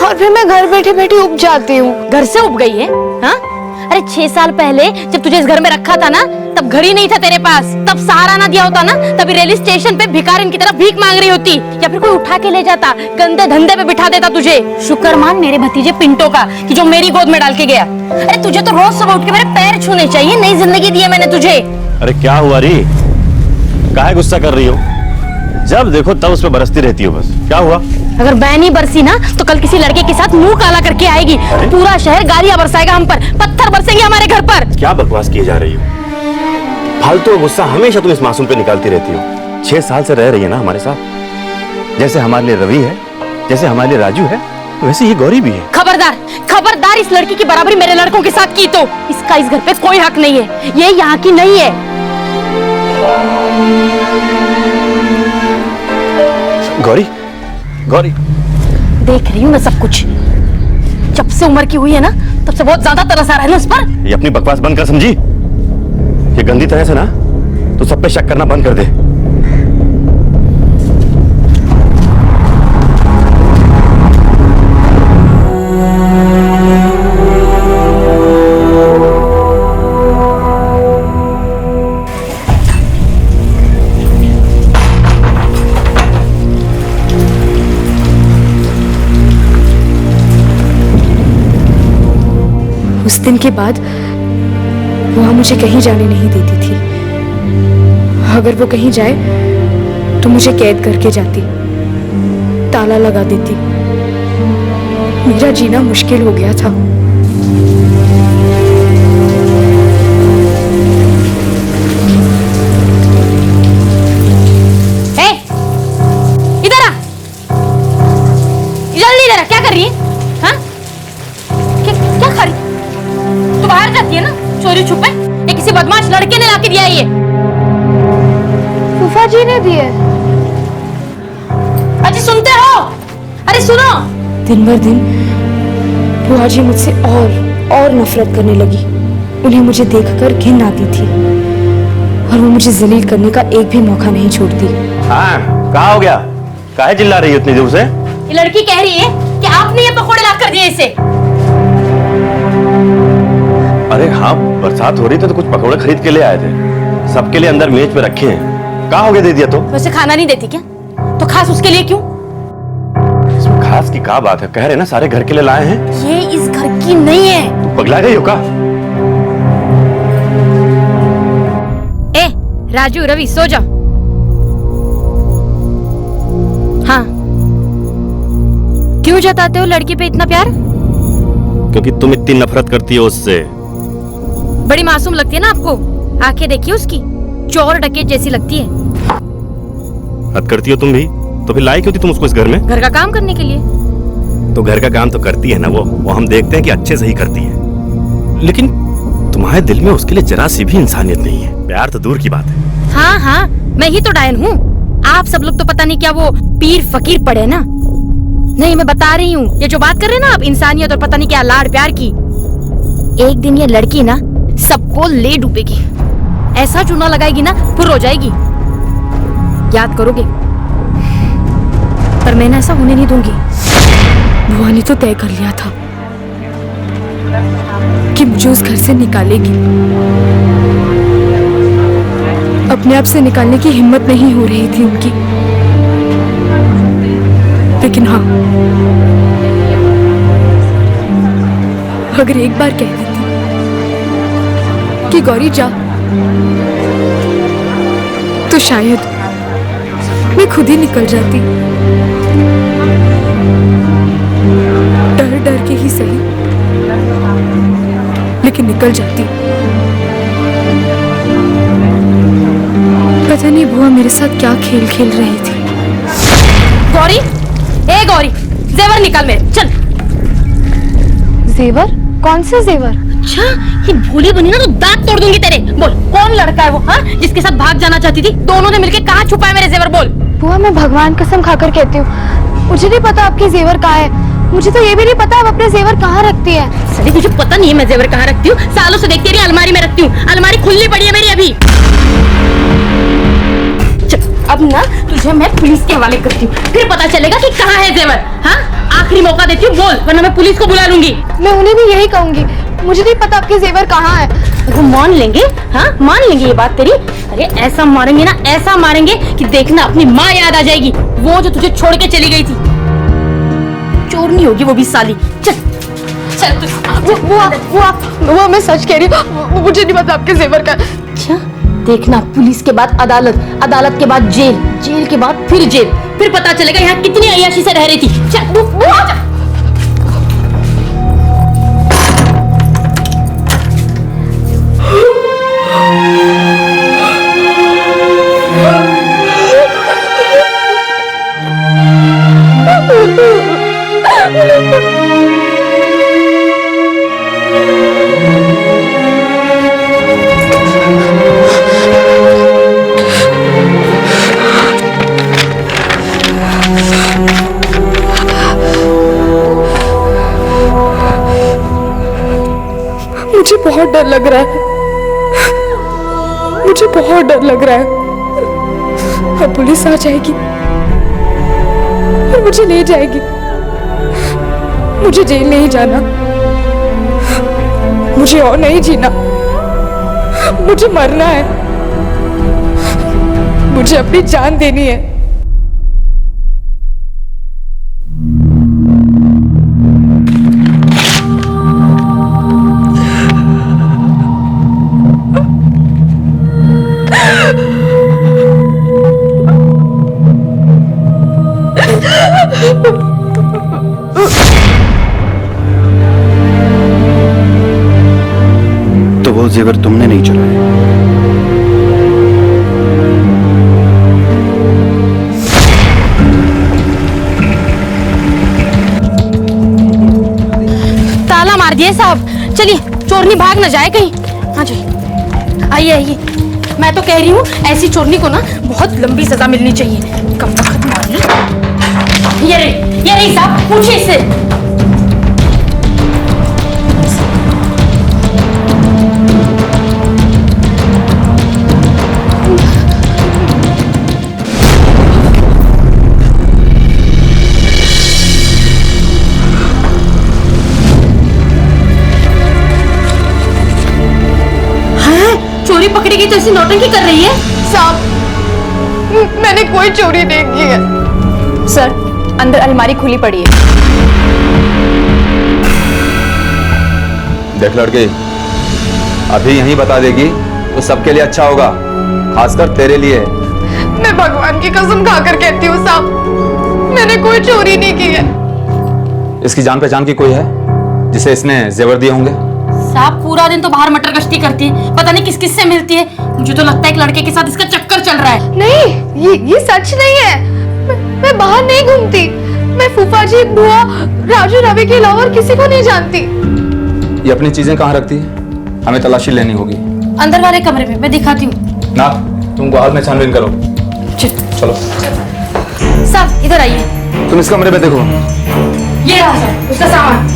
और फिर मैं घर बैठे बैठे उब जाती हूँ।
घर से उब गई है? हाँ? अरे 6 साल पहले जब तुझे इस घर में रखा था ना, तब घर ही नहीं था तेरे पास, तब सहारा ना दिया होता ना, तभी रेलवे स्टेशन पे भिखारिन की तरह भीख मांग रही होती, या फिर कोई उठा के ले जाता, गंदे धंधे पे बिठा देता तुझे। शुक्र मान मेरे भतीजे पिंटो का कि जो मेरी गोद में डाल के गया। अरे तुझे तो रोज सुबह उठ के मेरे पैर छूने चाहिए। नई जिंदगी दी है मैंने तुझे।
अरे क्या हुआ री? काहे गुस्सा कर रही हो? जब देखो तब उस पर बरसती रहती हो बस। क्या हुआ?
अगर मैं नहीं बरसी ना तो कल किसी लड़के के साथ मुंह काला करके आएगी। पूरा शहर गालियां बरसाएगा हम पर, पत्थर बरसेंगे हमारे घर पर।
क्या बकवास किए जा रही हो? फालतू गुस्सा हमेशा तुम इस मासूम पे निकालती रहती हो। 6 साल से रह रही है ना हमारे साथ। जैसे हमारे लिए रवि है, जैसे हमारे लिए राजू है, वैसे ये गौरी भी है।
खबरदार, खबरदार, इस लड़की की बराबरी मेरे लड़कों के साथ की तो इसका इस घर पे कोई हक नहीं है। ये यहाँ की नहीं है।
गौरी, गौरी,
देख रही हूँ मैं सब कुछ। जब से उम्र की हुई है ना, तब से बहुत ज्यादा तरस आ रहा है ना उस पर।
ये अपनी बकवास बंद कर, समझी? ये गंदी तरह से ना तो सब पे शक करना बंद कर दे।
उस दिन के बाद वो मुझे कहीं जाने नहीं देती थी। अगर वो कहीं जाए तो मुझे कैद करके जाती, ताला लगा देती। मेरा जीना मुश्किल हो गया था।
इधर आ, जल्दी इधर आ। क्या कर रही है? हाँ? क्या कर रही? तू बाहर जाती है ना चोरी छुपे? ये किसी बदमाश लड़के ने लाके दिया है ये।
फूफा जी ने दिए।
अजी सुनते हो? अरे सुनो,
दिन भर दिन बुआ जी मुझसे और नफरत करने लगी। उन्हें मुझे देखकर घिन आती थी और वो मुझे जलील करने का एक भी मौका नहीं छोड़ती।
हाँ, कहाँ हो गया? काहे चिल्ला रही है इतनी दूर से?
ये लड़की कह रही है कि आपने ये पकोड़े ला कर दिए इसे।
अरे हाँ, बरसात हो रही थी तो कुछ पकौड़े खरीद के ले आए थे, सबके लिए अंदर मेज पे रखे हैं। कहाँ हो गया? दे दिया तो?
वैसे खाना नहीं देती क्या? तो खास उसके लिए क्यों?
इसमें खास की क्या बात है? कह रहे ना सारे घर के लिए लाए हैं।
ये इस घर की नहीं है।
तो पगला गई हो का?
ए राजू, रवि, सो जाओ। हाँ, क्यों जताते हो लड़की पे इतना प्यार?
क्योंकि तुम इतनी नफरत करती हो उससे।
बड़ी मासूम लगती है ना आपको? आंखें देखिए उसकी, चोर डकैत जैसी लगती है।
हद करती हो तुम भी, तो फिर लाई क्यों थी तुम उसको इस घर में?
घर का काम करने के लिए।
तो घर का काम तो करती है ना वो हम देखते हैं कि अच्छे से ही करती है, लेकिन तुम्हारे दिल में उसके लिए जरा सी भी इंसानियत नहीं है। प्यार तो दूर की बात है।
हाँ हाँ, मैं ही तो डायन हूँ। आप सब लोग तो पता नहीं क्या वो पीर फकीर पड़े ना। नहीं, मैं बता रही हूँ, ये जो बात कर रहे हैं ना आप, इंसानियत और पता नहीं क्या लाड़ प्यार की, एक दिन ये लड़की ना सबको ले डूबेगी। ऐसा चूना लगाएगी ना फिर हो जाएगी। याद करोगे? पर मैं ऐसा होने नहीं दूंगी।
बुआ ने तो तय कर लिया था कि मुझे उस घर से निकालेगी। अपने आप से निकालने की हिम्मत नहीं हो रही थी उनकी, लेकिन हाँ, अगर एक बार कह देती कि गौरी जा, तो शायद मैं खुद ही निकल जाती। डर डर के ही सही, लेकिन निकल जाती। पता नहीं बुआ मेरे साथ क्या खेल खेल रही थी।
गौरी, ए गौरी, जेवर निकाल मेरे, चल।
जेवर? कौन से जेवर?
अच्छा, ये भोली बनी ना तो दांत तोड़ दूंगी तेरे। बोल, कौन लड़का है वो, हाँ, जिसके साथ भाग जाना चाहती थी? दोनों ने मिलके कहाँ छुपाए मेरे जेवर? बोल।
बुआ, मैं भगवान कसम खाकर कहती हूँ, मुझे नहीं पता आपकी जेवर कहाँ है। मुझे तो ये भी नहीं पता आप अपने जेवर कहाँ रखती है।
सली, तुझे पता नहीं है मैं जेवर कहाँ रखती हूँ? सालों से देखती रही, अलमारी में रखती हूँ। अलमारी खुली पड़ी है मेरी अभी। अब ना तुझे मैं पुलिस के हवाले करती हूँ, फिर पता चलेगा कि कहाँ है जेवर। हाँ, आखिरी मौका देती हूँ, बोल, वरना मैं पुलिस को बुला लूंगी।
मैं उन्हें भी यही कहूंगी, मुझे नहीं पता आपके जेवर कहाँ है।
वो मान लेंगे, हाँ, मान लेंगे ये बात तेरी। अरे ऐसा मारेंगे ना, ऐसा मारेंगे कि देखना अपनी माँ याद आ जाएगी, वो जो तुझे छोड़ के चली गई थी। चोरनी होगी वो भी साली। चल चल तू।
वो मैं सच कह रही हूँ, मुझे नहीं पता आपके जेवर का।
अच्छा, देखना, पुलिस के बाद अदालत, अदालत के बाद जेल, जेल के बाद फिर जेल, फिर पता चलेगा यहाँ कितनी अय्याशी से रह रही थी। चल वो आ जा।
मुझे बहुत डर लग रहा है, मुझे बहुत डर लग रहा है। अब पुलिस आ जाएगी और मुझे ले जाएगी। मुझे जेल नहीं जाना, मुझे और नहीं जीना, मुझे मरना है, मुझे अपनी जान देनी है।
तो वो जेवर तुमने नहीं चुराए?
ताला मार दिए साहब। चलिए, चोरनी भाग न जाए कहीं। हाँ जी, आइए आइए। मैं तो कह रही हूँ ऐसी चोरनी को ना बहुत लंबी सजा मिलनी चाहिए। कम वक्त मार ली। ये ये रही साहब, पूछिए इससे। चोरी पकड़ी गई तो ऐसी नौटंकी कर रही है।
साहब, मैंने कोई चोरी नहीं की है।
सर, अंदर अलमारी खुली पड़ी है।
देख लड़के, अभी यहीं बता देगी तो सबके लिए अच्छा होगा, खासकर तेरे लिए।
मैं भगवान की कसम खाकर कहती हूँ साहब, मैंने कोई चोरी नहीं की है।
इसकी जान पहचान की कोई है जिसे इसने जेवर दिए होंगे?
साहब, पूरा दिन तो बाहर मटर गश्ती करती है, पता नहीं किस किस से मिलती है। मुझे तो लगता है एक लड़के के साथ इसका चक्कर चल रहा है।
नहीं, ये सच नहीं है। मैं बाहर नहीं घूमती। मैं फूफा जी, बुआ, राजू, रवि के अलावा और किसी को नहीं जानती।
ये अपनी चीजें कहाँ रखती है? हमें तलाशी लेनी होगी।
अंदर वाले कमरे में, मैं दिखाती हूँ।
ना, तुम बाद में छानबीन करो। चलो
साहब, इधर आइए।
तुम इस कमरे में देखो।
ये रहा साहब, उसका सामान।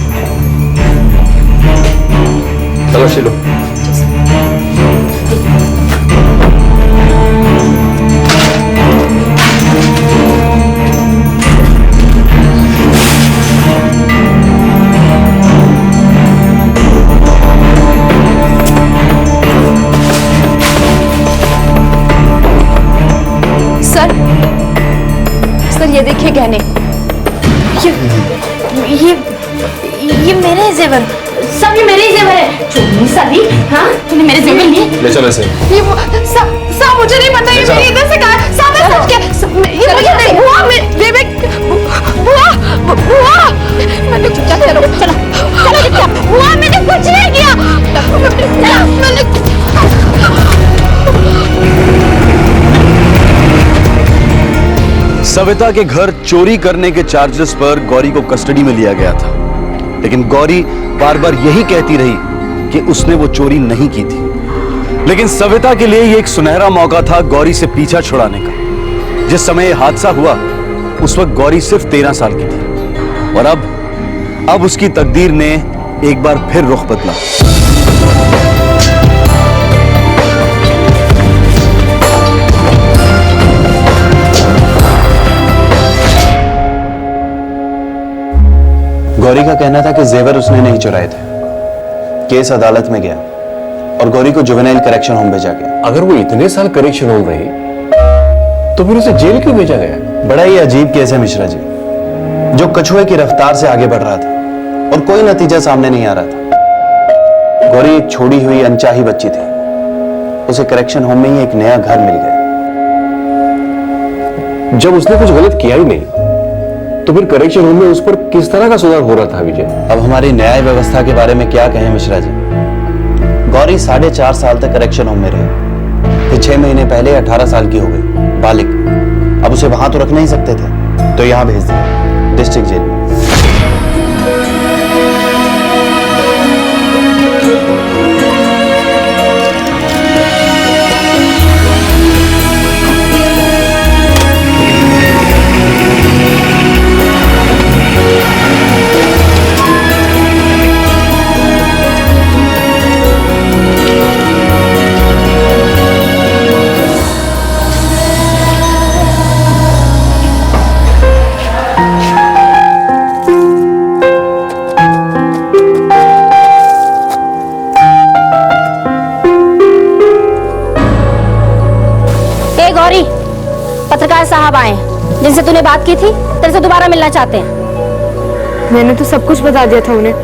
तलाशी लो।
सर, ये देखिए गहने।
ये मेरे जेवर, सब ये मेरे ही जेवर है। चोरी साली, हाँ, तूने मेरे जेवर लिए?
ले चलो इसे।
ये साहब, मुझे नहीं पता, ये मैंने इधर से कहा। साहब, मैं सच कह, ये मुझे नहीं। बुआ, बुआ, मैंने चुपचाप करो। चलो चुपचाप। बुआ, मैंने कुछ नहीं किया। मैंने
सविता के घर चोरी करने के चार्जेस पर गौरी को कस्टडी में लिया गया था, लेकिन गौरी बार बार यही कहती रही कि उसने वो चोरी नहीं की थी। लेकिन सविता के लिए ये एक सुनहरा मौका था गौरी से पीछा छुड़ाने का। जिस समय यह हादसा हुआ उस वक्त गौरी सिर्फ 13 साल की थी और अब उसकी तकदीर ने एक बार फिर रुख बदला।
गौरी का कहना था कि जेवर उसने नहीं चुराए थे। केस अदालत में गया और गौरी को जुवेनाइल करेक्शन होम भेजा गया।
अगर वो इतने साल करेक्शन होम रही तो फिर उसे जेल क्यों भेजा गया?
बड़ा ही अजीब केस है मिश्रा जी, जो कछुए की रफ्तार से आगे बढ़ रहा था और कोई नतीजा सामने नहीं आ रहा था। गौरी एक छोड़ी हुई अनचाही बच्ची थी, उसे करेक्शन होम में ही एक नया घर मिल गया।
जब उसने कुछ गलत किया ही नहीं तो फिर करेक्शन होम में उस पर किस तरह का सुधार हो रहा था विजय?
अब हमारी न्याय व्यवस्था के बारे में क्या कहें मिश्रा जी। गौरी 4.5 साल तक करेक्शन होम में रही, फिर 6 महीने पहले 18 साल की हो गई, बालिग। अब उसे वहां तो रख नहीं सकते थे तो यहां भेज दिया, डिस्ट्रिक्ट जेल।
पत्रकार साहब आए हैं, जिनसे तूने बात की थी, तेरे से दोबारा मिलना चाहते हैं।
मैंने तो सब कुछ बता दिया था उन्हें,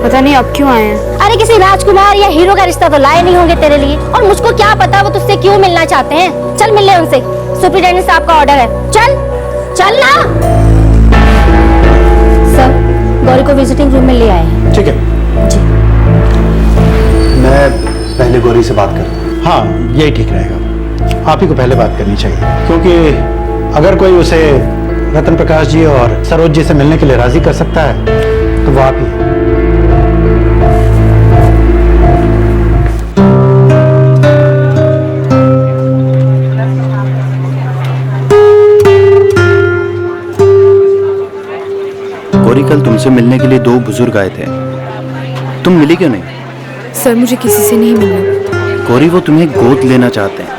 पता नहीं अब क्यों आए हैं।
अरे किसी राजकुमार या हीरो का रिश्ता तो लाए नहीं होंगे तेरे लिए, और मुझको क्या पता वो तुझसे क्यों मिलना चाहते हैं। चल मिल ले उनसे, सुपरिटेंडेंट साहब का ऑर्डर है। चल चल ना। सर, गौरी को विजिटिंग रूम में ले आए हैं।
ठीक है
जी।
मैं पहले गौरी से बात करता हूं।
हाँ, यही ठीक रहेगा। आप ही को पहले बात करनी चाहिए, क्योंकि अगर कोई उसे रतन प्रकाश जी और सरोज जी से मिलने के लिए राजी कर सकता है तो वो आप ही हैं।
गौरी, कल तुमसे मिलने के लिए 2 बुजुर्ग आए थे, तुम मिली क्यों नहीं?
सर मुझे किसी से नहीं मिलना।
गौरी, वो तुम्हें गोद लेना चाहते हैं।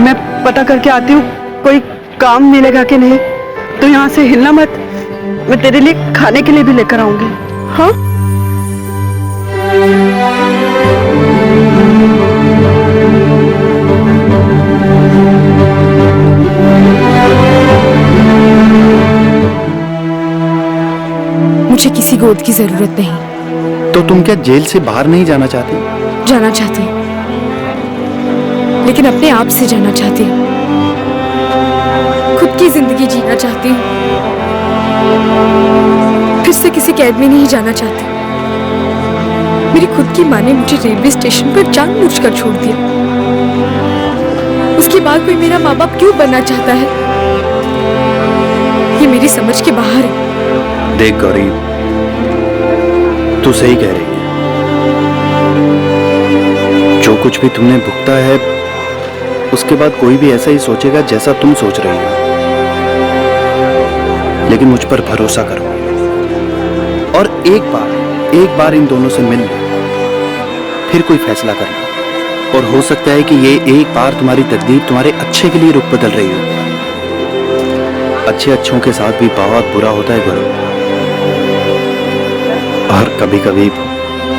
मैं पता करके आती हूँ, कोई काम मिलेगा कि नहीं। तो यहाँ से हिलना मत, मैं तेरे लिए खाने के लिए भी लेकर आऊंगी। हाँ,
मुझे किसी गोद की जरूरत नहीं।
तो तुम क्या जेल से बाहर नहीं जाना चाहती?
जाना चाहती हूँ, लेकिन अपने आप से जाना चाहती हूँ। खुद की जिंदगी जीना चाहती हूँ, फिर से किसी कैद में नहीं जाना चाहती। मेरी खुद की माँ ने मुझे रेलवे स्टेशन पर जानबूझकर छोड़ दिया। उसके बाद कोई मेरा माँ बाप क्यों बनना चाहता है, ये मेरी समझ के बाहर है।
देख गौरी, तू सही कह रही है। जो कुछ भी तुमने भुगता है, उसके बाद कोई भी ऐसा ही सोचेगा जैसा तुम सोच रही हो। लेकिन मुझ पर भरोसा करो और एक बार इन दोनों से मिल लो, फिर कोई फैसला करना। और हो सकता है कि ये एक बार तुम्हारी तकदीर तुम्हारे अच्छे के लिए रुख बदल रही हो। अच्छों के साथ भी बहुत बुरा होता है गौरव, और कभी कभी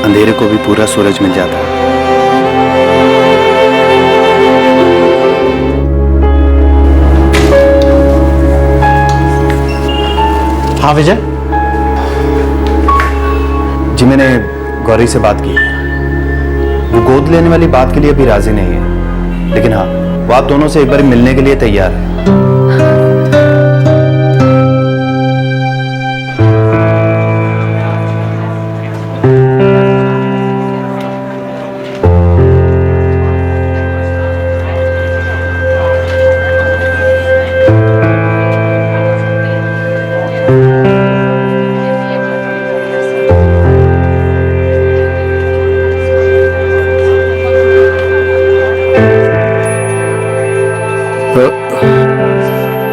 अंधेरे को भी पूरा सूरज मिल जाता है।
हाँ विजय
जी, मैंने गौरी से बात की। वो गोद लेने वाली बात के लिए अभी राजी नहीं है, लेकिन हाँ, वो आप दोनों से एक बार मिलने के लिए तैयार है।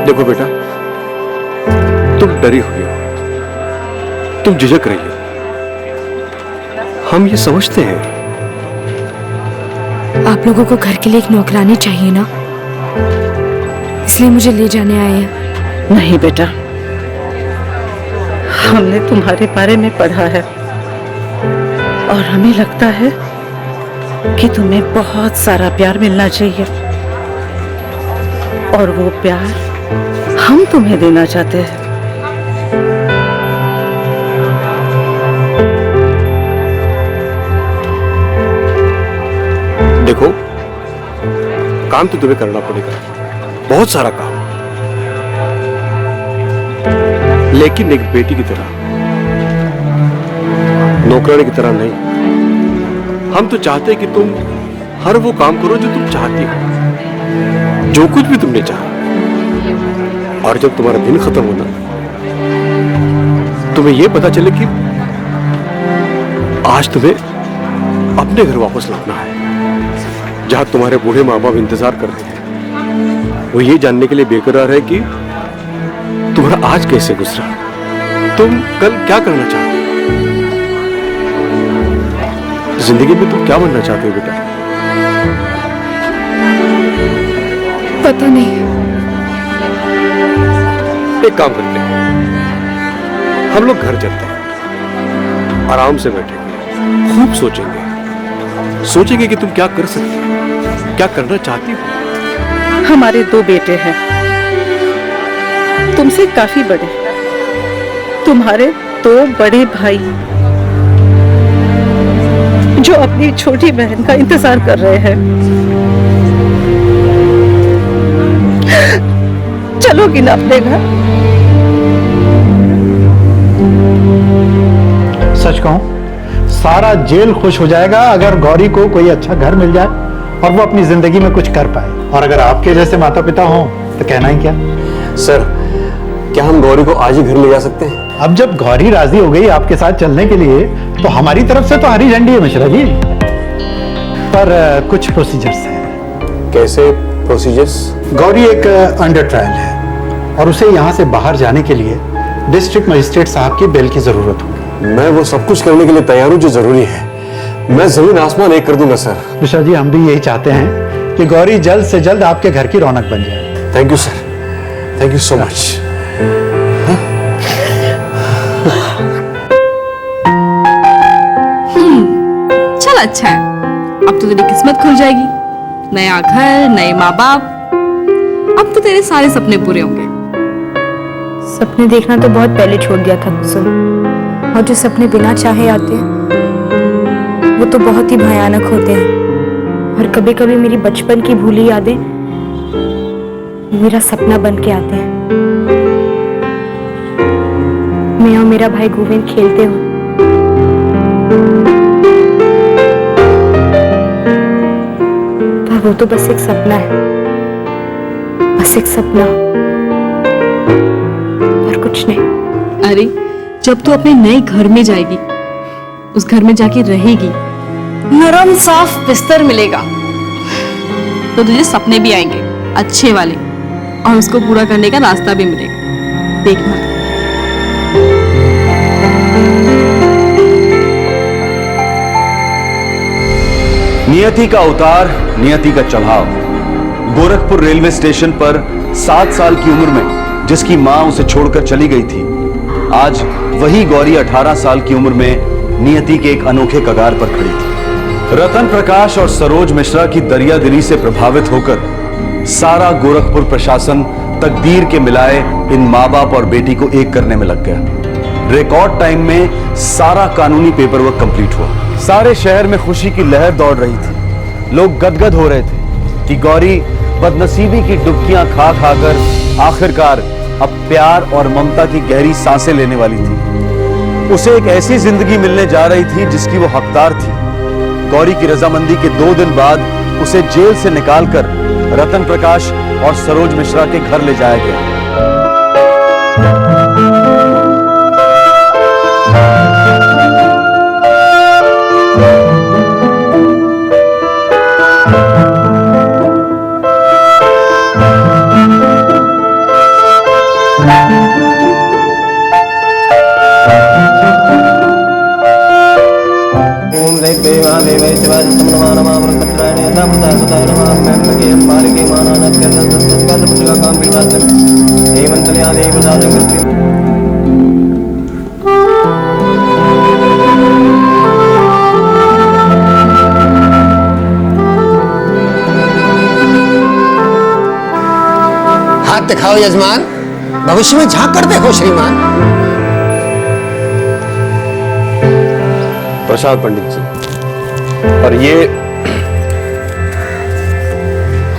देखो बेटा, तुम डरी हुई हो, तुम झिझक रही हो, हम ये समझते हैं।
आप लोगों को घर के लिए एक नौकरानी चाहिए ना, इसलिए मुझे ले जाने आए हैं।
नहीं बेटा, हमने तुम्हारे बारे में पढ़ा है और हमें लगता है कि तुम्हें बहुत सारा प्यार मिलना चाहिए, और वो प्यार हम तुम्हें देना चाहते हैं।
देखो, काम तो तुम्हें करना पड़ेगा, बहुत सारा काम, लेकिन एक बेटी की तरह, नौकरानी की तरह नहीं। हम तो चाहते हैं कि तुम हर वो काम करो जो तुम चाहती हो, जो कुछ भी तुमने चाहा। और जब तुम्हारा दिन खत्म होना, तुम्हें यह पता चले कि आज तुम्हें अपने घर वापस लौटना है, जहां तुम्हारे बूढ़े माँ बाप इंतजार कर रहे हैं। वो ये जानने के लिए बेकरार है कि तुम्हारा आज कैसे गुजरा, तुम कल क्या करना चाहते हो, जिंदगी में तुम क्या बनना चाहते हो बेटा?
पता नहीं।
एक काम करते हैं, हम लोग घर चलते हैं, आराम से बैठेंगे, खूब सोचेंगे कि तुम क्या कर सकती हो, क्या करना चाहती हो।
हमारे 2 बेटे हैं, तुमसे काफी बड़े, तुम्हारे 2 बड़े भाई जो अपनी छोटी बहन का इंतजार कर रहे हैं। चलोगी ना अपने घर?
सच कहूं, सारा जेल खुश हो जाएगा अगर गौरी को कोई अच्छा घर मिल जाए और वो अपनी जिंदगी में कुछ कर पाए। और अगर आपके जैसे माता पिता हों तो कहना ही क्या।
सर, क्या हम गौरी को आज ही घर ले जा सकते हैं?
अब जब गौरी राजी हो गई आपके साथ चलने के लिए, तो हमारी तरफ से तो हरी झंडी है मिश्रा जी, पर कुछ प्रोसीजर्स हैं।
कैसे प्रोसीजर्स?
गौरी एक अंडर ट्रायल है, और उसे यहाँ से बाहर जाने के लिए डिस्ट्रिक्ट मजिस्ट्रेट साहब की बेल की जरूरत होगी।
मैं वो सब कुछ करने के लिए तैयार हूँ जो जरूरी है। मैं जमीन आसमान एक कर दूंगा सर।
मिश्रा जी, हम भी यही चाहते हैं कि गौरी जल्द से जल्द आपके घर की रौनक बन जाए।
Thank you sir, thank you so much.
चल अच्छा है, अब तो तेरी किस्मत खुल जाएगी। नया घर, नए माँ बाप, अब तो तेरे सारे सपने पूरे होंगे।
सपने देखना तो बहुत पहले छोड़ दिया था कुसुम, और जो सपने बिना चाहे आते हैं वो तो बहुत ही भयानक होते हैं। और कभी कभी मेरी बचपन की भूली यादें मेरा सपना बन के आते हैं। मैं और मेरा भाई गोविंद खेलते हुए पर वो तो बस एक सपना है, बस एक सपना और कुछ नहीं।
अरे जब तू अपने नए घर में जाएगी, उस घर में जाके रहेगी, नरम साफ बिस्तर मिलेगा, तो तुझे सपने भी आएंगे अच्छे वाले, और उसको पूरा करने का रास्ता भी मिलेगा। देखना।
नियति का उतार, नियति का चढ़ाव। गोरखपुर रेलवे स्टेशन पर 7 साल की उम्र में जिसकी मां उसे छोड़कर चली गई थी, आज वही गौरी 18 साल की उम्र में नियति के एक अनोखे कगार पर खड़ी थी। रतन प्रकाश और सरोज मिश्रा की दरियादिली से प्रभावित होकर सारा गोरखपुर प्रशासन तकदीर के मिलाए इन माँ बाप और बेटी को एक करने में लग गया। रिकॉर्ड टाइम में सारा कानूनी पेपरवर्क कंप्लीट हुआ।
सारे शहर में खुशी की लहर दौड़ रही थी। लोग गदगद हो रहे थे कि गौरी बदनसीबी की डुबकियां खा खाकर आखिरकार अब प्यार और ममता की गहरी सांसें लेने वाली थी। उसे एक ऐसी जिंदगी मिलने जा रही थी जिसकी वो हकदार थी। गौरी की रजामंदी के 2 दिन बाद उसे जेल से निकालकर रतन प्रकाश और सरोज मिश्रा के घर ले जाया गया।
हाथ दिखाओ यजमान, भविष्य में झांक कर देखो श्रीमान।
प्रसाद पंडित जी, और ये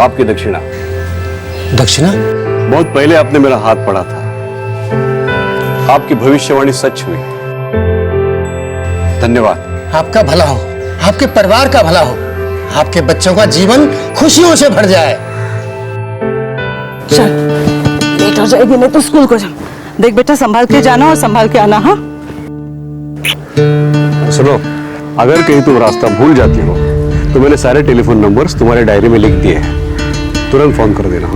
आपकी दक्षिणा।
दक्षिणा?
बहुत पहले आपने मेरा हाथ पढ़ा था, आपकी भविष्यवाणी सच हुई। धन्यवाद।
आपका भला हो, आपके परिवार का भला हो, आपके बच्चों का जीवन खुशियों से भर जाए।
चल, लेट हो जाएगी नहीं तो स्कूल को जा। देख बेटा, संभाल के जाना और संभाल के आना। हाँ,
सुनो, अगर कहीं तुम रास्ता भूल जाती हो तो मैंने सारे टेलीफोन नंबर्स तुम्हारे डायरी में लिख दिए हैं, तुरंत फोन कर देना।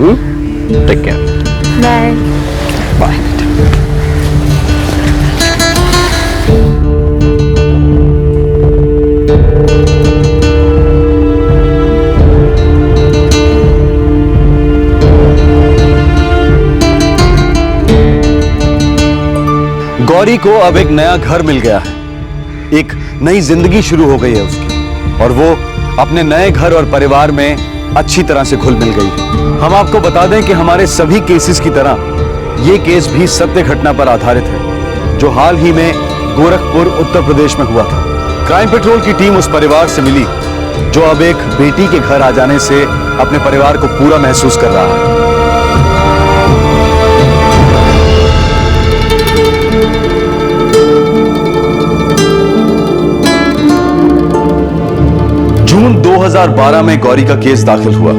Take care.
Bye
bye.
Gauri को अब एक नया घर मिल गया है, एक नई जिंदगी शुरू हो गई है उसकी, और वो अपने नए घर और परिवार में अच्छी तरह से घुल मिल गई। हम आपको बता दें कि हमारे सभी केसेस की तरह ये केस भी सत्य घटना पर आधारित है, जो हाल ही में गोरखपुर उत्तर प्रदेश में हुआ था। क्राइम पेट्रोल की टीम उस परिवार से मिली जो अब एक बेटी के घर आ जाने से अपने परिवार को पूरा महसूस कर रहा है। जून 2012 में गौरी का केस दाखिल हुआ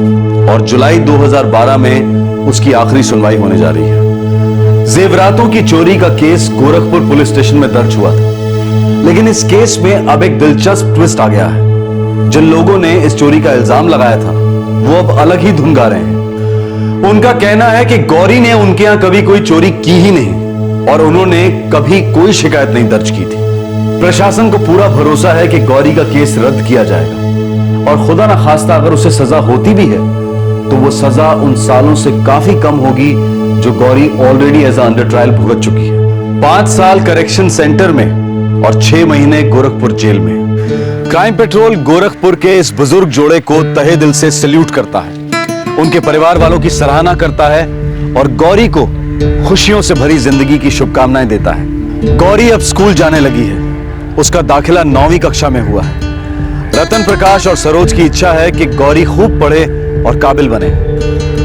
और जुलाई 2012 में उसकी आखिरी सुनवाई होने जा रही है। जेवरातों की चोरी का केस गोरखपुर पुलिस स्टेशन में दर्ज हुआ था, लेकिन इस केस में अब एक दिलचस्प ट्विस्ट आ गया है। जिन लोगों ने इस चोरी का इल्जाम लगाया था वो अब अलग ही धुन गा रहे हैं। उनका कहना है कि गौरी ने उनके यहां कभी कोई चोरी की ही नहीं और उन्होंने कभी कोई शिकायत नहीं दर्ज की थी। प्रशासन को पूरा भरोसा है कि गौरी का केस रद्द किया जाएगा और खुदा ना खास्ता अगर उसे सजा होती भी है तो वो सजा उन सालों से काफी कम होगी जो Gauri already as under trial भुगत चुकी है। 5 साल करेक्शन सेंटर में और 6 महीने गोरखपुर जेल में। क्राइम पेट्रोल गोरखपुर के इस बुजुर्ग जोड़े को तहे दिल से सैल्यूट करता है, उनके परिवार वालों की सराहना करता है और गौरी को खुशियों से भरी जिंदगी की शुभकामनाएं देता है। गौरी अब स्कूल जाने लगी है, उसका दाखिला 9वीं कक्षा में हुआ है। रतन प्रकाश और सरोज की इच्छा है कि गौरी खूब पढ़े और काबिल बने।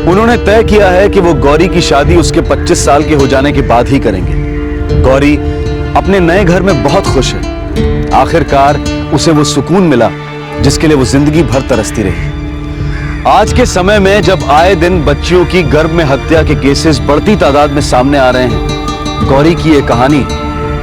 उन्होंने तय किया है कि वो गौरी की शादी उसके 25 साल के हो जाने के बाद ही करेंगे। गौरी अपने नए घर में बहुत खुश है। आखिरकार उसे वो सुकून मिला जिसके लिए वो जिंदगी भर तरसती रही। आज के समय में जब आए दिन बच्चियों की गर्भ में हत्या के केसेस बढ़ती तादाद में सामने आ रहे हैं, गौरी की ये कहानी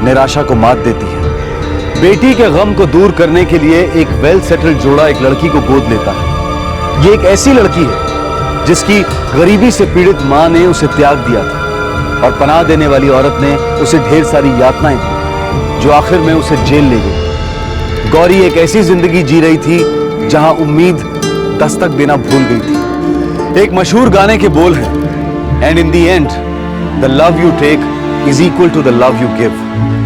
निराशा को मात देती है। बेटी के गम को दूर करने के लिए एक वेल सेटल्ड जोड़ा एक लड़की को गोद लेता है। ये एक ऐसी लड़की है जिसकी गरीबी से पीड़ित मां ने उसे त्याग दिया था और पनाह देने वाली औरत ने उसे ढेर सारी यातनाएं दी जो आखिर में उसे जेल ले गई। गौरी एक ऐसी जिंदगी जी रही थी जहां उम्मीद दस्तक देना भूल गई थी। एक मशहूर गाने के बोल हैं, and in the end the love you take is equal to the love you give.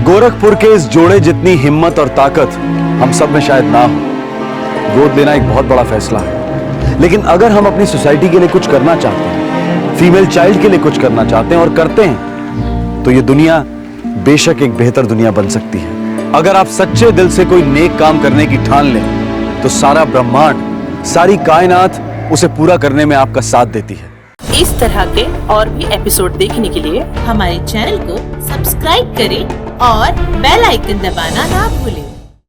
Gorakhpur के इस जोड़े जितनी हिम्मत और ताकत हम सब में शायद ना हो। गोद लेना एक बहुत बड़ा फैसला है, लेकिन अगर हम अपनी सोसाइटी के लिए कुछ करना चाहते हैं, फीमेल चाइल्ड के लिए कुछ करना चाहते हैं और करते हैं, तो ये दुनिया बेशक एक बेहतर दुनिया बन सकती है। अगर आप सच्चे दिल से कोई नेक काम करने की ठान लें तो सारा ब्रह्मांड, सारी कायनात उसे पूरा करने में आपका साथ देती है।
इस तरह के और भी एपिसोड देखने के लिए हमारे चैनल को सब्सक्राइब करें और बेल आइकन दबाना ना भूलें।